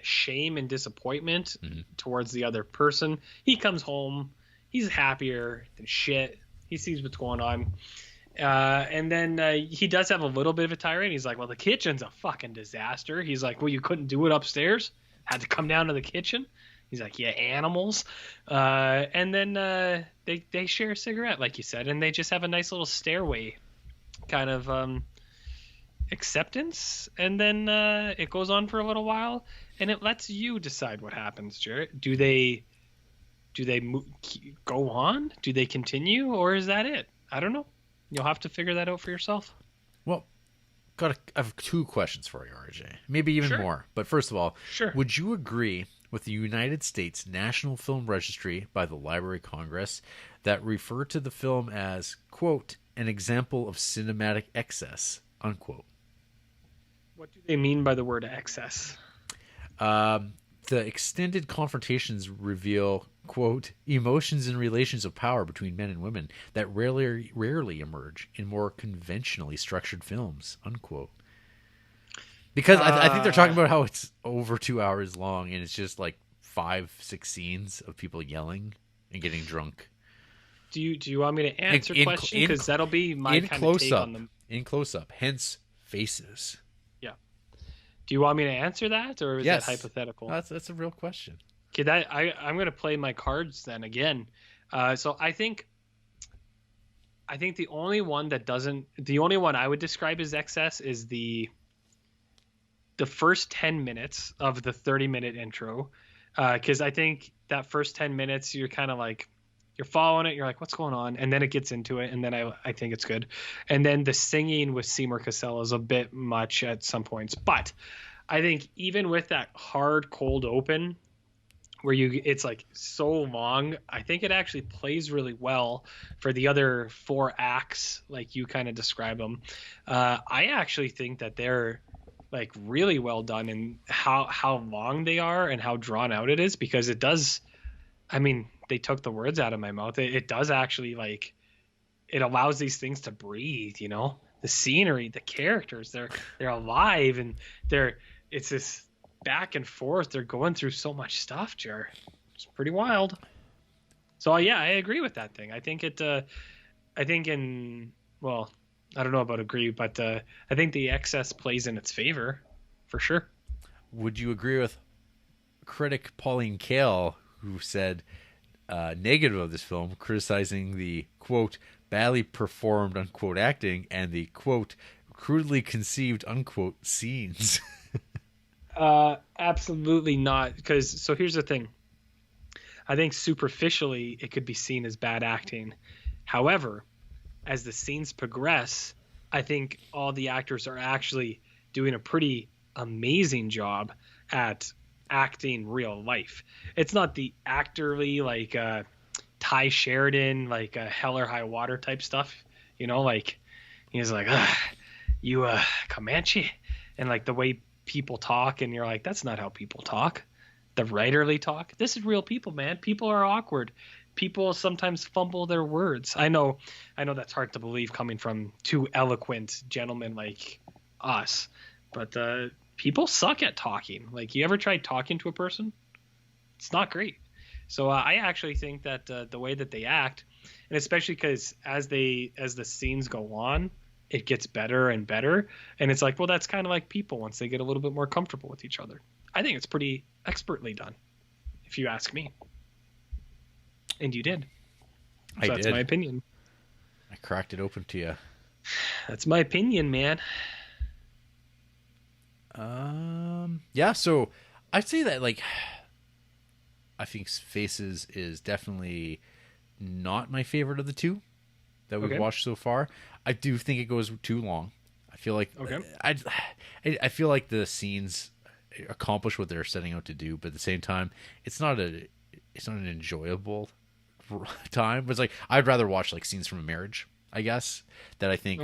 [SPEAKER 2] shame and disappointment towards the other person. He comes home, he's happier than shit. He sees what's going on. And then he does have a little bit of a tirade. He's like, "Well, the kitchen's a fucking disaster." He's like, "Well, you couldn't do it upstairs? Had to come down to the kitchen?" He's like, "Yeah, animals." And then they share a cigarette, like you said, and they just have a nice little stairway kind of acceptance. And then it goes on for a little while, and it lets you decide what happens, Jarrett. Do they go on? Do they continue, or is that it? I don't know. You'll have to figure that out for yourself.
[SPEAKER 1] Well, I have two questions for you, RJ. Maybe even more. But first of all, would you agree with the United States National Film Registry by the Library of Congress that refer to the film as, quote, "an example of cinematic excess," unquote?
[SPEAKER 2] What do they mean by the word excess?
[SPEAKER 1] The extended confrontations reveal, quote, "emotions and relations of power between men and women that rarely emerge in more conventionally structured films," unquote. Because I think they're talking about how it's over 2 hours long and it's just like 5-6 scenes of people yelling and getting drunk.
[SPEAKER 2] Do you want me to answer the question? Because that'll be my kind of take on them.
[SPEAKER 1] In close up, hence faces.
[SPEAKER 2] Yeah. Do you want me to answer that, or is that hypothetical?
[SPEAKER 1] That's a real question.
[SPEAKER 2] Okay, I'm going to play my cards then again. So I think the only one I would describe as excess is the first 10 minutes of the 30-minute intro, because I think that first 10 minutes you're kind of like, you're following it, you're like, what's going on? And then it gets into it, and then I think it's good. And then the singing with Seymour Cassell is a bit much at some points. But I think even with that hard, cold open where it's like so long, I think it actually plays really well for the other 4 acts, like you kind of describe them. I actually think that they're like really well done in how long they are and how drawn out it is, because it does, I mean, they took the words out of my mouth. It does actually, like, it allows these things to breathe, the scenery, the characters, they're alive, and it's this back and forth. They're going through so much stuff, Jer. It's pretty wild. So yeah, I agree with that thing. I think I don't know about agree, but I think the excess plays in its favor for sure.
[SPEAKER 1] Would you agree with critic Pauline Kael, who said negative of this film, criticizing the, quote, badly performed, unquote, acting and the, quote, crudely conceived, unquote, scenes?
[SPEAKER 2] Absolutely not. So here's the thing. I think superficially it could be seen as bad acting. However, as the scenes progress, I think all the actors are actually doing a pretty amazing job at acting real life. It's not the actorly like Ty Sheridan, like Hell or High Water type stuff, like he's like, you Comanche, and like the way people talk, and you're like, that's not how people talk. The writerly talk. This is real people, man. People are awkward. People sometimes fumble their words. I know that's hard to believe coming from two eloquent gentlemen like us, but people suck at talking. Like, you ever tried talking to a person? It's not great. So I actually think that the way that they act, and especially because as the scenes go on, it gets better and better. And it's like, well, that's kind of like people once they get a little bit more comfortable with each other. I think it's pretty expertly done, if you ask me. And you did. So that's my opinion.
[SPEAKER 1] I cracked it open to you.
[SPEAKER 2] That's my opinion, man.
[SPEAKER 1] Yeah, so I'd say that, like, I think Faces is definitely not my favorite of the two that we've watched so far. I do think it goes too long. I feel like I feel like the scenes accomplish what they're setting out to do, but at the same time, it's not an enjoyable time. It's like, I'd rather watch like scenes from a marriage, I guess, that I think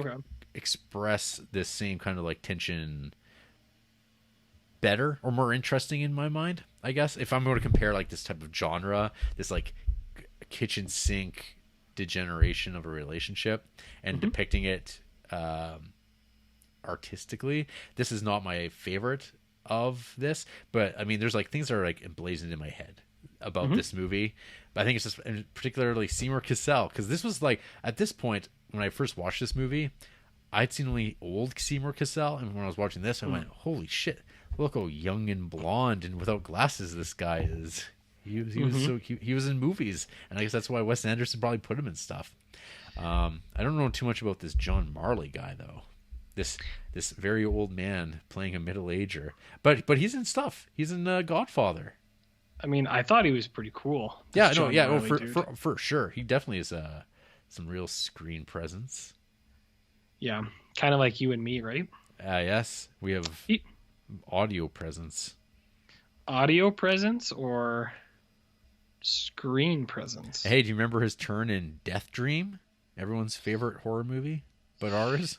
[SPEAKER 1] express this same kind of like tension better or more interesting in my mind, I guess. If I'm going to compare like this type of genre, this like kitchen sink degeneration of a relationship and depicting it artistically, this is not my favorite of this. But I mean, there's like things that are like emblazoned in my head about this movie. But I think it's just, and particularly Seymour Cassel, because this was like, at this point when I first watched this movie, I'd seen only old Seymour Cassel, and when I was watching this, I went, holy shit, look how young and blonde and without glasses this guy is. He was so cute. He was in movies, and I guess that's why Wes Anderson probably put him in stuff. I don't know too much about this John Marley guy though. This very old man playing a middle-ager, but he's in stuff. He's in Godfather.
[SPEAKER 2] I mean, I thought he was pretty cool.
[SPEAKER 1] Yeah, no, yeah, Marley, for sure. He definitely is some real screen presence.
[SPEAKER 2] Yeah, kind of like you and me, right?
[SPEAKER 1] Yes, we have audio presence.
[SPEAKER 2] Audio presence or screen presence?
[SPEAKER 1] Hey, do you remember his turn in Death Dream? Everyone's favorite horror movie, but ours?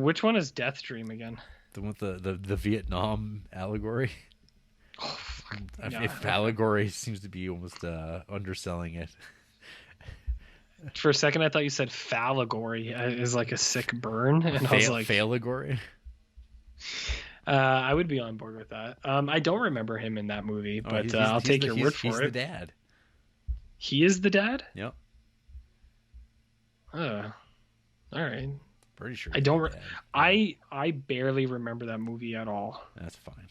[SPEAKER 2] Which one is Death Dream again?
[SPEAKER 1] The one with the Vietnam allegory.
[SPEAKER 2] Oh, fuck.
[SPEAKER 1] If allegory seems to be almost underselling it.
[SPEAKER 2] For a second, I thought you said phallegory is like a sick burn, and I was like,
[SPEAKER 1] phallegory.
[SPEAKER 2] I would be on board with that. I don't remember him in that movie, but I'll take your word for it.
[SPEAKER 1] He's the dad.
[SPEAKER 2] He is the dad?
[SPEAKER 1] Yep.
[SPEAKER 2] All right.
[SPEAKER 1] Pretty sure.
[SPEAKER 2] I don't. I barely remember that movie at all.
[SPEAKER 1] That's fine.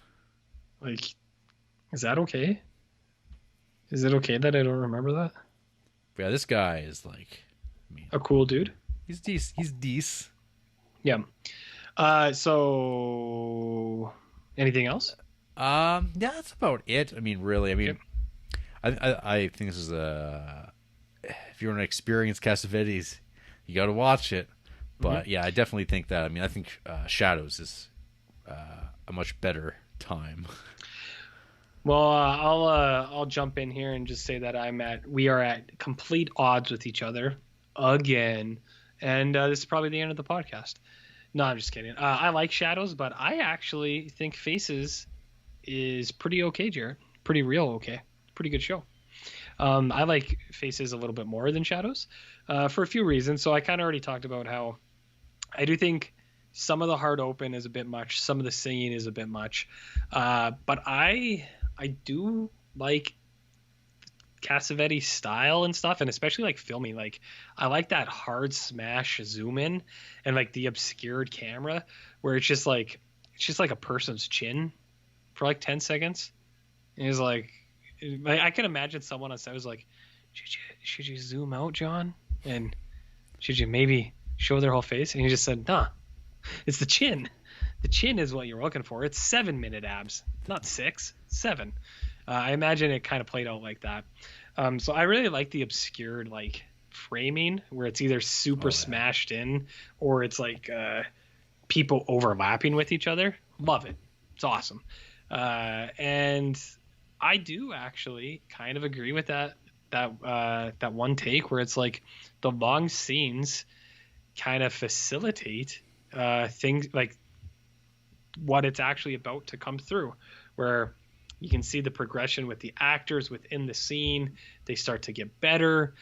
[SPEAKER 2] Like, is that okay? Is it okay that I don't remember that?
[SPEAKER 1] Yeah, this guy is like, I mean,
[SPEAKER 2] a cool dude.
[SPEAKER 1] He's decent. He's decent.
[SPEAKER 2] Yeah. So anything else?
[SPEAKER 1] Yeah, that's about it. I mean, really. I mean, I think this is if you're an experienced Cassavetes, you got to watch it. But yeah, I definitely think that. I mean, I think Shadows is a much better time.
[SPEAKER 2] Well, I'll jump in here and just say that we are at complete odds with each other again, and this is probably the end of the podcast. No, I'm just kidding. I like Shadows, but I actually think Faces is pretty okay, Jarrett. Pretty real okay. Pretty good show. I like Faces a little bit more than Shadows for a few reasons. So I kind of already talked about how I do think some of the hard open is a bit much. Some of the singing is a bit much. But I do like Cassavetes style and stuff, and especially like filming. Like, I like that hard smash zoom in and like the obscured camera where it's just like a person's chin for like 10 seconds. And it's like, I can imagine someone on set was like, should you zoom out, John? And should you maybe show their whole face? And he just said, nah, it's the chin. The chin is what you're looking for. It's 7-minute abs, not 6, 7. I imagine it kind of played out like that. So I really like the obscured like framing where it's either super smashed in or it's like people overlapping with each other. Love it. It's awesome. And I do actually kind of agree with that one take where it's like the long scenes kind of facilitate things like what it's actually about to come through, where you can see the progression with the actors within the scene. They start to get better.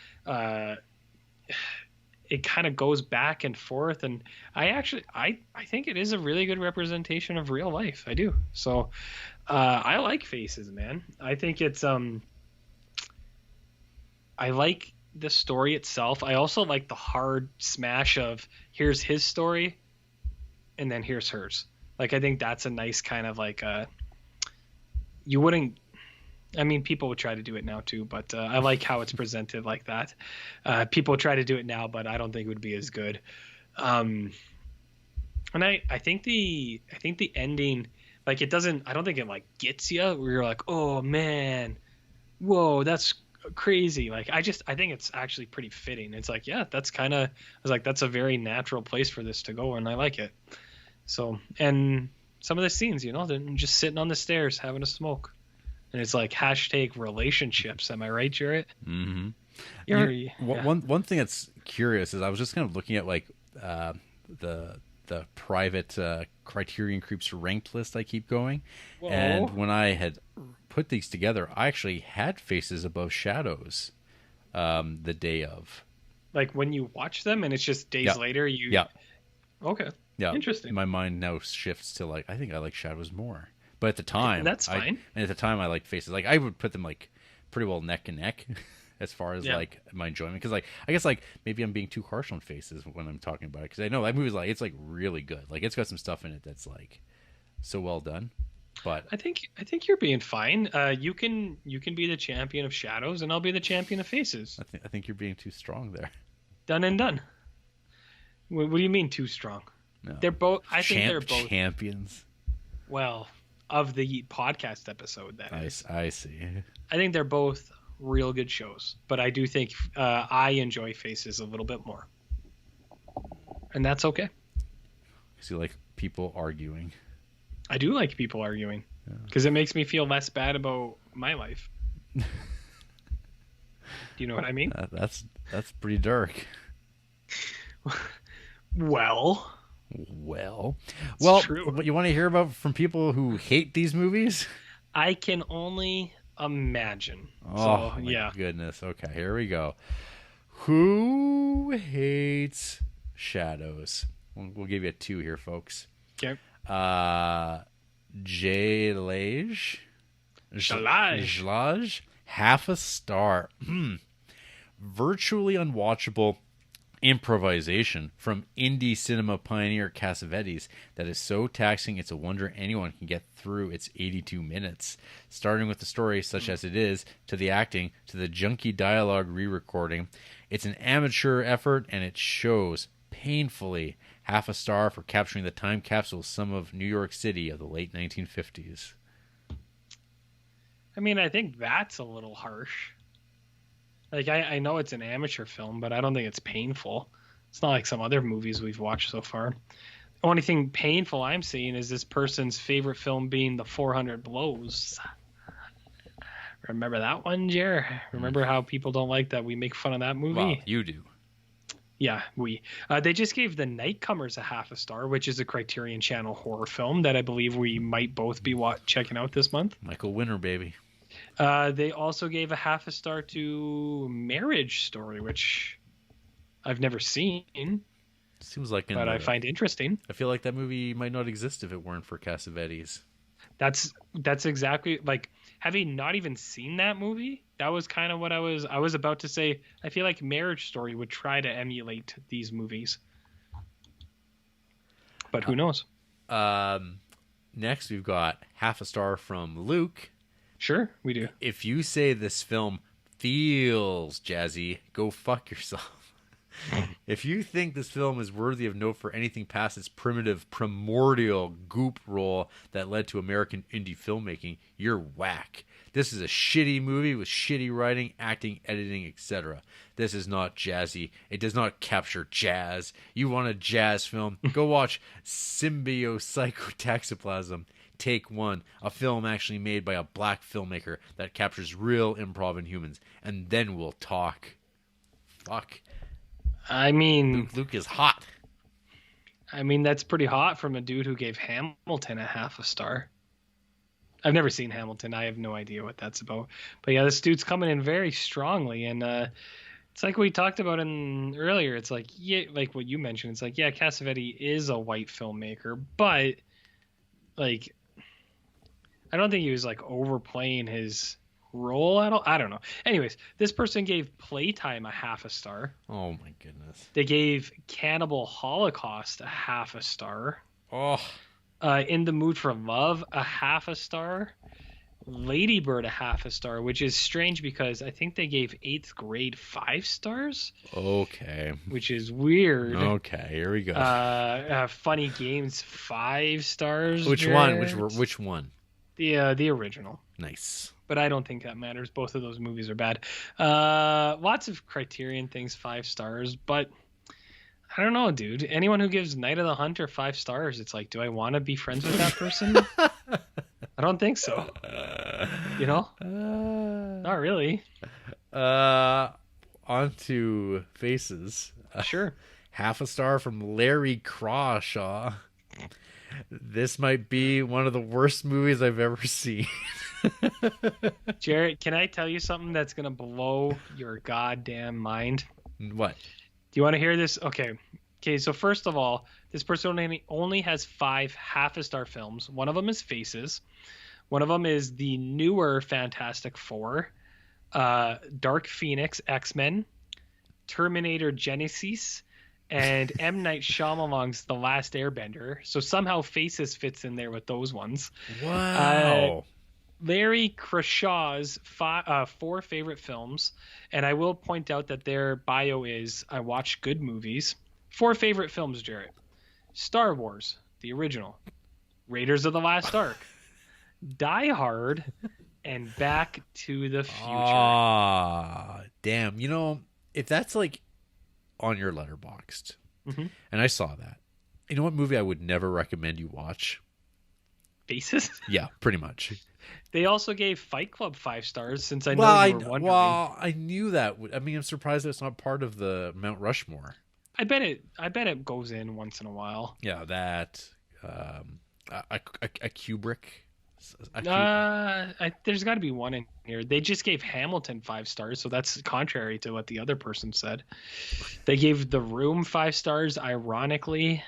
[SPEAKER 2] It kind of goes back and forth, and I think it is a really good representation of real life. I do. So I like Faces, man. I think it's I like the story itself. I also like the hard smash of here's his story and then here's hers. Like, I think that's a nice kind of like you wouldn't, I mean, people would try to do it now too, but I like how it's presented like that. People try to do it now, but I don't think it would be as good. And I think the ending, like, it doesn't, I don't think it like gets you where you're like, oh man, whoa, that's crazy. Like, I think it's actually pretty fitting. It's like, yeah, that's kind of, I was like, that's a very natural place for this to go, and I like it. So, and some of the scenes, you know, they're just sitting on the stairs having a smoke. And it's like hashtag relationships. Am I right, Jarrett?
[SPEAKER 1] Mm-hmm. One thing that's curious is I was just kind of looking at like the private Criterion Creeps ranked list I keep going. Whoa. And when I had put these together, I actually had Faces above Shadows the day of.
[SPEAKER 2] Like when you watch them and it's just days later, you...
[SPEAKER 1] Yeah.
[SPEAKER 2] Okay.
[SPEAKER 1] Yeah.
[SPEAKER 2] Interesting.
[SPEAKER 1] My mind now shifts to like, I think I like Shadows more. But at the time,
[SPEAKER 2] that's fine.
[SPEAKER 1] And at the time, I liked Faces. Like, I would put them like pretty well neck and neck as far as like my enjoyment. Because like, I guess like maybe I'm being too harsh on Faces when I'm talking about it. Because I know that movie's like, it's like really good. Like, it's got some stuff in it that's like so well done. But
[SPEAKER 2] I think you're being fine. You can be the champion of Shadows, and I'll be the champion of Faces.
[SPEAKER 1] I think you're being too strong there.
[SPEAKER 2] Done and done. What do you mean too strong?
[SPEAKER 1] No.
[SPEAKER 2] They're both. I think they're both
[SPEAKER 1] champions.
[SPEAKER 2] Well, of the podcast episode, that is.
[SPEAKER 1] I see.
[SPEAKER 2] I think they're both real good shows, but I do think I enjoy Faces a little bit more, and that's okay.
[SPEAKER 1] So you like people arguing?
[SPEAKER 2] I do like people arguing because it makes me feel less bad about my life. Do you know what I mean?
[SPEAKER 1] That's pretty dark.
[SPEAKER 2] Well,
[SPEAKER 1] true. What you want to hear about from people who hate these movies?
[SPEAKER 2] I can only imagine.
[SPEAKER 1] Oh, so, my goodness. Okay, here we go. Who hates Shadows? We'll give you a 2 here, folks.
[SPEAKER 2] Okay.
[SPEAKER 1] Jalaj, half a star. Virtually unwatchable improvisation from indie cinema pioneer Cassavetes that is so taxing it's a wonder anyone can get through its 82 minutes. Starting with the story such as it is, to the acting, to the junky dialogue re-recording, it's an amateur effort and it shows painfully. Half a star for capturing the time capsule some of New York City of the late 1950s.
[SPEAKER 2] I mean, I think that's a little harsh. Like, I know it's an amateur film, but I don't think it's painful. It's not like some other movies we've watched so far. The only thing painful I'm seeing is this person's favorite film being The 400 Blows. Remember that one, Jer? Remember how people don't like that we make fun of that movie?
[SPEAKER 1] Well, you do.
[SPEAKER 2] Yeah, they just gave The Nightcomers a half a star, which is a Criterion Channel horror film that I believe we might both be checking out this month.
[SPEAKER 1] Michael Winner, baby.
[SPEAKER 2] They also gave a half a star to Marriage Story, which I've never seen.
[SPEAKER 1] Seems like,
[SPEAKER 2] but I find interesting.
[SPEAKER 1] I feel like that movie might not exist if it weren't for Cassavetes.
[SPEAKER 2] That's exactly, like, having not even seen that movie, that was kind of what I was about to say. I feel like Marriage Story would try to emulate these movies, but who knows?
[SPEAKER 1] Next, we've got half a star from Luke.
[SPEAKER 2] Sure, we do.
[SPEAKER 1] If you say this film feels jazzy, go fuck yourself. If you think this film is worthy of note for anything past its primitive, primordial goop role that led to American indie filmmaking, you're whack. This is a shitty movie with shitty writing, acting, editing, etc. This is not jazzy. It does not capture jazz. You want a jazz film? Go watch Symbiocytotoxoplasm. Take One, a film actually made by a black filmmaker that captures real improv in humans, and then we'll talk. Fuck.
[SPEAKER 2] I mean,
[SPEAKER 1] Luke is hot.
[SPEAKER 2] I mean, that's pretty hot from a dude who gave Hamilton a half a star. I've never seen Hamilton. I have no idea what that's about. But yeah, this dude's coming in very strongly, and it's like we talked about in earlier. It's like, yeah, like what you mentioned. It's like, yeah, Cassavete is a white filmmaker, but like, I don't think he was like overplaying his role at all. I don't know. Anyways, this person gave Playtime a half a star.
[SPEAKER 1] Oh my goodness.
[SPEAKER 2] They gave Cannibal Holocaust a half a star.
[SPEAKER 1] Oh.
[SPEAKER 2] In the Mood for Love, a half a star. Lady Bird, a half a star, which is strange because I think they gave 8th Grade 5 stars.
[SPEAKER 1] Okay.
[SPEAKER 2] Which is weird.
[SPEAKER 1] Okay, here we go.
[SPEAKER 2] Funny Games, 5 stars.
[SPEAKER 1] Which one? Which one?
[SPEAKER 2] The original.
[SPEAKER 1] Nice.
[SPEAKER 2] But I don't think that matters. Both of those movies are bad. Lots of Criterion things, 5 stars, but I don't know, dude. Anyone who gives Night of the Hunter 5 stars, it's like, do I want to be friends with that person? I don't think so. You know? Not really.
[SPEAKER 1] On to Faces.
[SPEAKER 2] Sure.
[SPEAKER 1] Half a star from Larry Crawshaw. This might be one of the worst movies I've ever seen.
[SPEAKER 2] Jarrett, can I tell you something that's going to blow your goddamn mind?
[SPEAKER 1] What?
[SPEAKER 2] Do you want to hear this? Okay, so first of all, this person only has 5 half-a-star films. One of them is Faces. One of them is the newer Fantastic Four, Dark Phoenix, X-Men, Terminator Genesis, and M. Night Shyamalan's The Last Airbender. So somehow Faces fits in there with those ones.
[SPEAKER 1] Wow.
[SPEAKER 2] Larry Crashaw's 4 favorite films, and I will point out that their bio is, I watch good movies. 4 favorite films, Jarrett. Star Wars, the original. Raiders of the Lost Ark. Die Hard, and Back to the Future.
[SPEAKER 1] Ah, damn. You know, if that's like on your Letterboxd, and I saw that, you know what movie I would never recommend you watch?
[SPEAKER 2] Faces?
[SPEAKER 1] Yeah, pretty much.
[SPEAKER 2] They also gave Fight Club 5 stars, since I know you were wondering.
[SPEAKER 1] Well, I knew that. I mean, I'm surprised that it's not part of the Mount Rushmore.
[SPEAKER 2] I bet it goes in once in a while.
[SPEAKER 1] Yeah, that a Kubrick.
[SPEAKER 2] There's got to be one in here. They just gave Hamilton 5 stars, so that's contrary to what the other person said. They gave The Room 5 stars, ironically.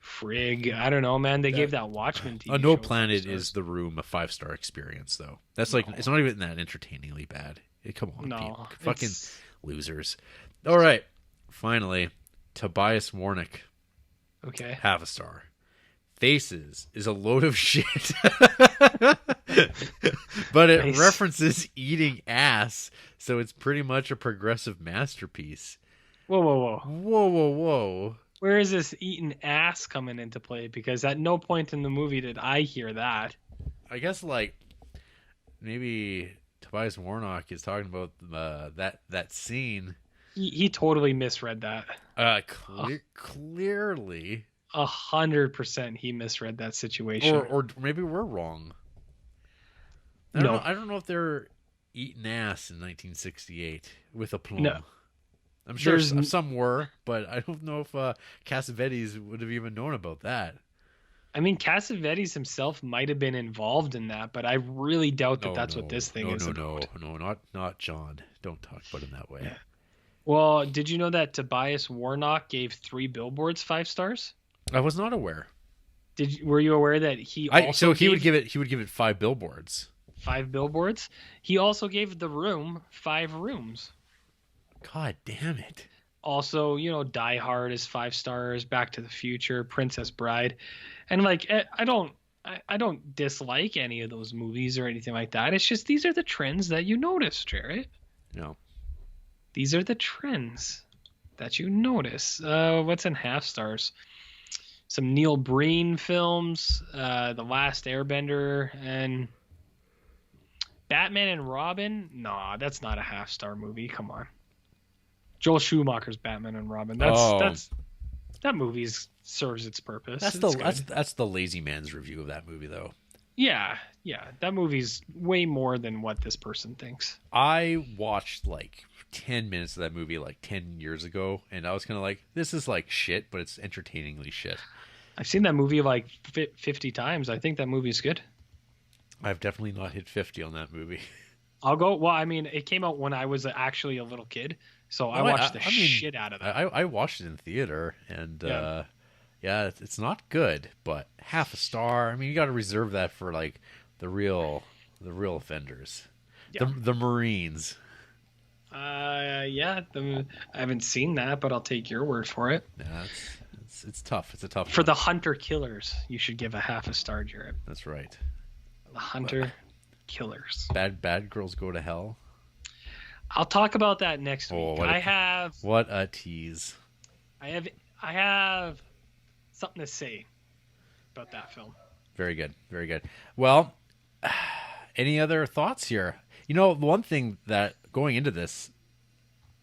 [SPEAKER 2] Frig, I don't know, man. They gave that Watchmen TV
[SPEAKER 1] On No
[SPEAKER 2] show
[SPEAKER 1] Planet is The Room a 5-star experience, though. That's like it's not even that entertainingly bad. Come on, people. Fucking losers. All right, finally, Tobias Warnock.
[SPEAKER 2] Okay,
[SPEAKER 1] half a star. Faces is a load of shit, but it references eating ass, so it's pretty much a progressive masterpiece.
[SPEAKER 2] Whoa. Where is this eating ass coming into play? Because at no point in the movie did I hear that.
[SPEAKER 1] I guess like maybe Tobias Warnock is talking about that scene.
[SPEAKER 2] He totally misread that.
[SPEAKER 1] Clearly.
[SPEAKER 2] 100% he misread that situation.
[SPEAKER 1] Or maybe we're wrong. I don't know if they're eating ass in 1968 with a plume. No. I'm sure some were, but I don't know if Cassavetes would have even known about that.
[SPEAKER 2] I mean, Cassavetes himself might have been involved in that, but I really doubt that that's what this thing is about.
[SPEAKER 1] No, not John. Don't talk about him that way. Yeah.
[SPEAKER 2] Well, did you know that Tobias Warnock gave 3 Billboards 5 stars?
[SPEAKER 1] I was not aware.
[SPEAKER 2] Were you aware that he
[SPEAKER 1] would give it 5 billboards.
[SPEAKER 2] 5 billboards? He also gave The Room 5 rooms.
[SPEAKER 1] God damn it.
[SPEAKER 2] Also, Die Hard is 5 stars, Back to the Future, Princess Bride. And like I don't dislike any of those movies or anything like that. It's just these are the trends that you notice, Jarrett.
[SPEAKER 1] No.
[SPEAKER 2] These are the trends that you notice. What's in half stars? Some Neil Breen films, The Last Airbender, and Batman and Robin. Nah, that's not a half star movie. Come on. Joel Schumacher's Batman and Robin. That movie serves its purpose.
[SPEAKER 1] That's the lazy man's review of that movie, though.
[SPEAKER 2] Yeah, that movie's way more than what this person thinks.
[SPEAKER 1] I watched like 10 minutes of that movie like 10 years ago, and I was kind of like, this is like shit, but it's entertainingly shit.
[SPEAKER 2] I've seen that movie like 50 times. I think that movie's good.
[SPEAKER 1] I've definitely not hit 50 on that movie.
[SPEAKER 2] I'll go. Well, I mean, it came out when I was actually a little kid, so I watched the shit out of that.
[SPEAKER 1] I watched it in theater, and
[SPEAKER 2] Yeah.
[SPEAKER 1] yeah, it's not good, but half a star. I mean, you got to reserve that for like the real offenders,
[SPEAKER 2] Yeah.
[SPEAKER 1] the Marines.
[SPEAKER 2] Yeah. I haven't seen that, but I'll take your word for it.
[SPEAKER 1] Yeah, it's tough. It's a tough
[SPEAKER 2] For
[SPEAKER 1] one.
[SPEAKER 2] the hunter killers, you should give a half a star, Jarrett.
[SPEAKER 1] That's right.
[SPEAKER 2] The hunter killers.
[SPEAKER 1] Bad girls go to hell.
[SPEAKER 2] I'll talk about that next
[SPEAKER 1] Oh,
[SPEAKER 2] week.
[SPEAKER 1] what a tease.
[SPEAKER 2] I have something to say about that film.
[SPEAKER 1] Very good. Very good. Well, any other thoughts here? You know, one thing that going into this,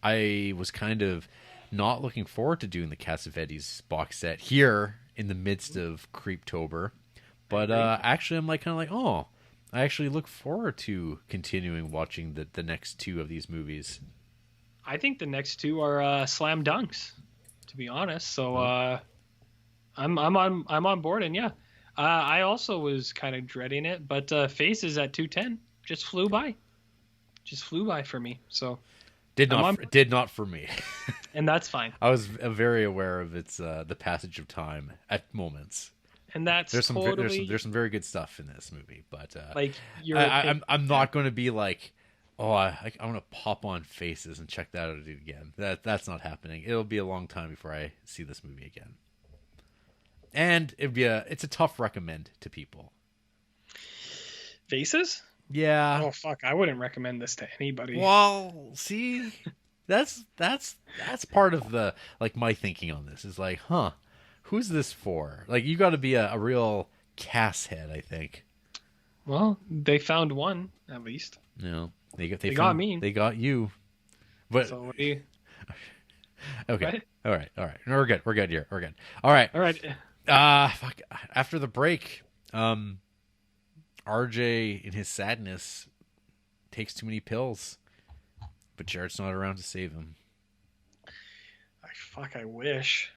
[SPEAKER 1] I was kind of not looking forward to doing the Cassavetes box set here in the midst of Creeptober. But actually, I'm like kind of like, oh, I actually look forward to continuing watching the next two of these movies.
[SPEAKER 2] I think the next two are slam dunks, to be honest. So I'm on board, and yeah, I also was kind of dreading it, but Faces at 210 just flew by for me. So
[SPEAKER 1] Did not for me.
[SPEAKER 2] and that's fine.
[SPEAKER 1] I was very aware of its the passage of time at moments.
[SPEAKER 2] And that's
[SPEAKER 1] There's some
[SPEAKER 2] totally
[SPEAKER 1] there's some very good stuff in this movie, but
[SPEAKER 2] like
[SPEAKER 1] I'm not going to be like, oh, I want to pop on Faces and check that out again. That's not happening. It'll be a long time before I see this movie again. And it's a tough recommend to people.
[SPEAKER 2] Faces.
[SPEAKER 1] Yeah.
[SPEAKER 2] Oh fuck! I wouldn't recommend this to anybody.
[SPEAKER 1] Well, see, that's part of the like my thinking on this is like, huh, who's this for? Like, you got to be a real Cass head, I think.
[SPEAKER 2] Well, they found one at least.
[SPEAKER 1] No, they
[SPEAKER 2] got
[SPEAKER 1] found,
[SPEAKER 2] me.
[SPEAKER 1] They got you. But
[SPEAKER 2] So what do you...
[SPEAKER 1] okay,
[SPEAKER 2] What?
[SPEAKER 1] all right. No, we're good here. We're good. All right. Fuck. After the break, RJ in his sadness takes too many pills, but Jarrett's not around to save him.
[SPEAKER 2] I wish.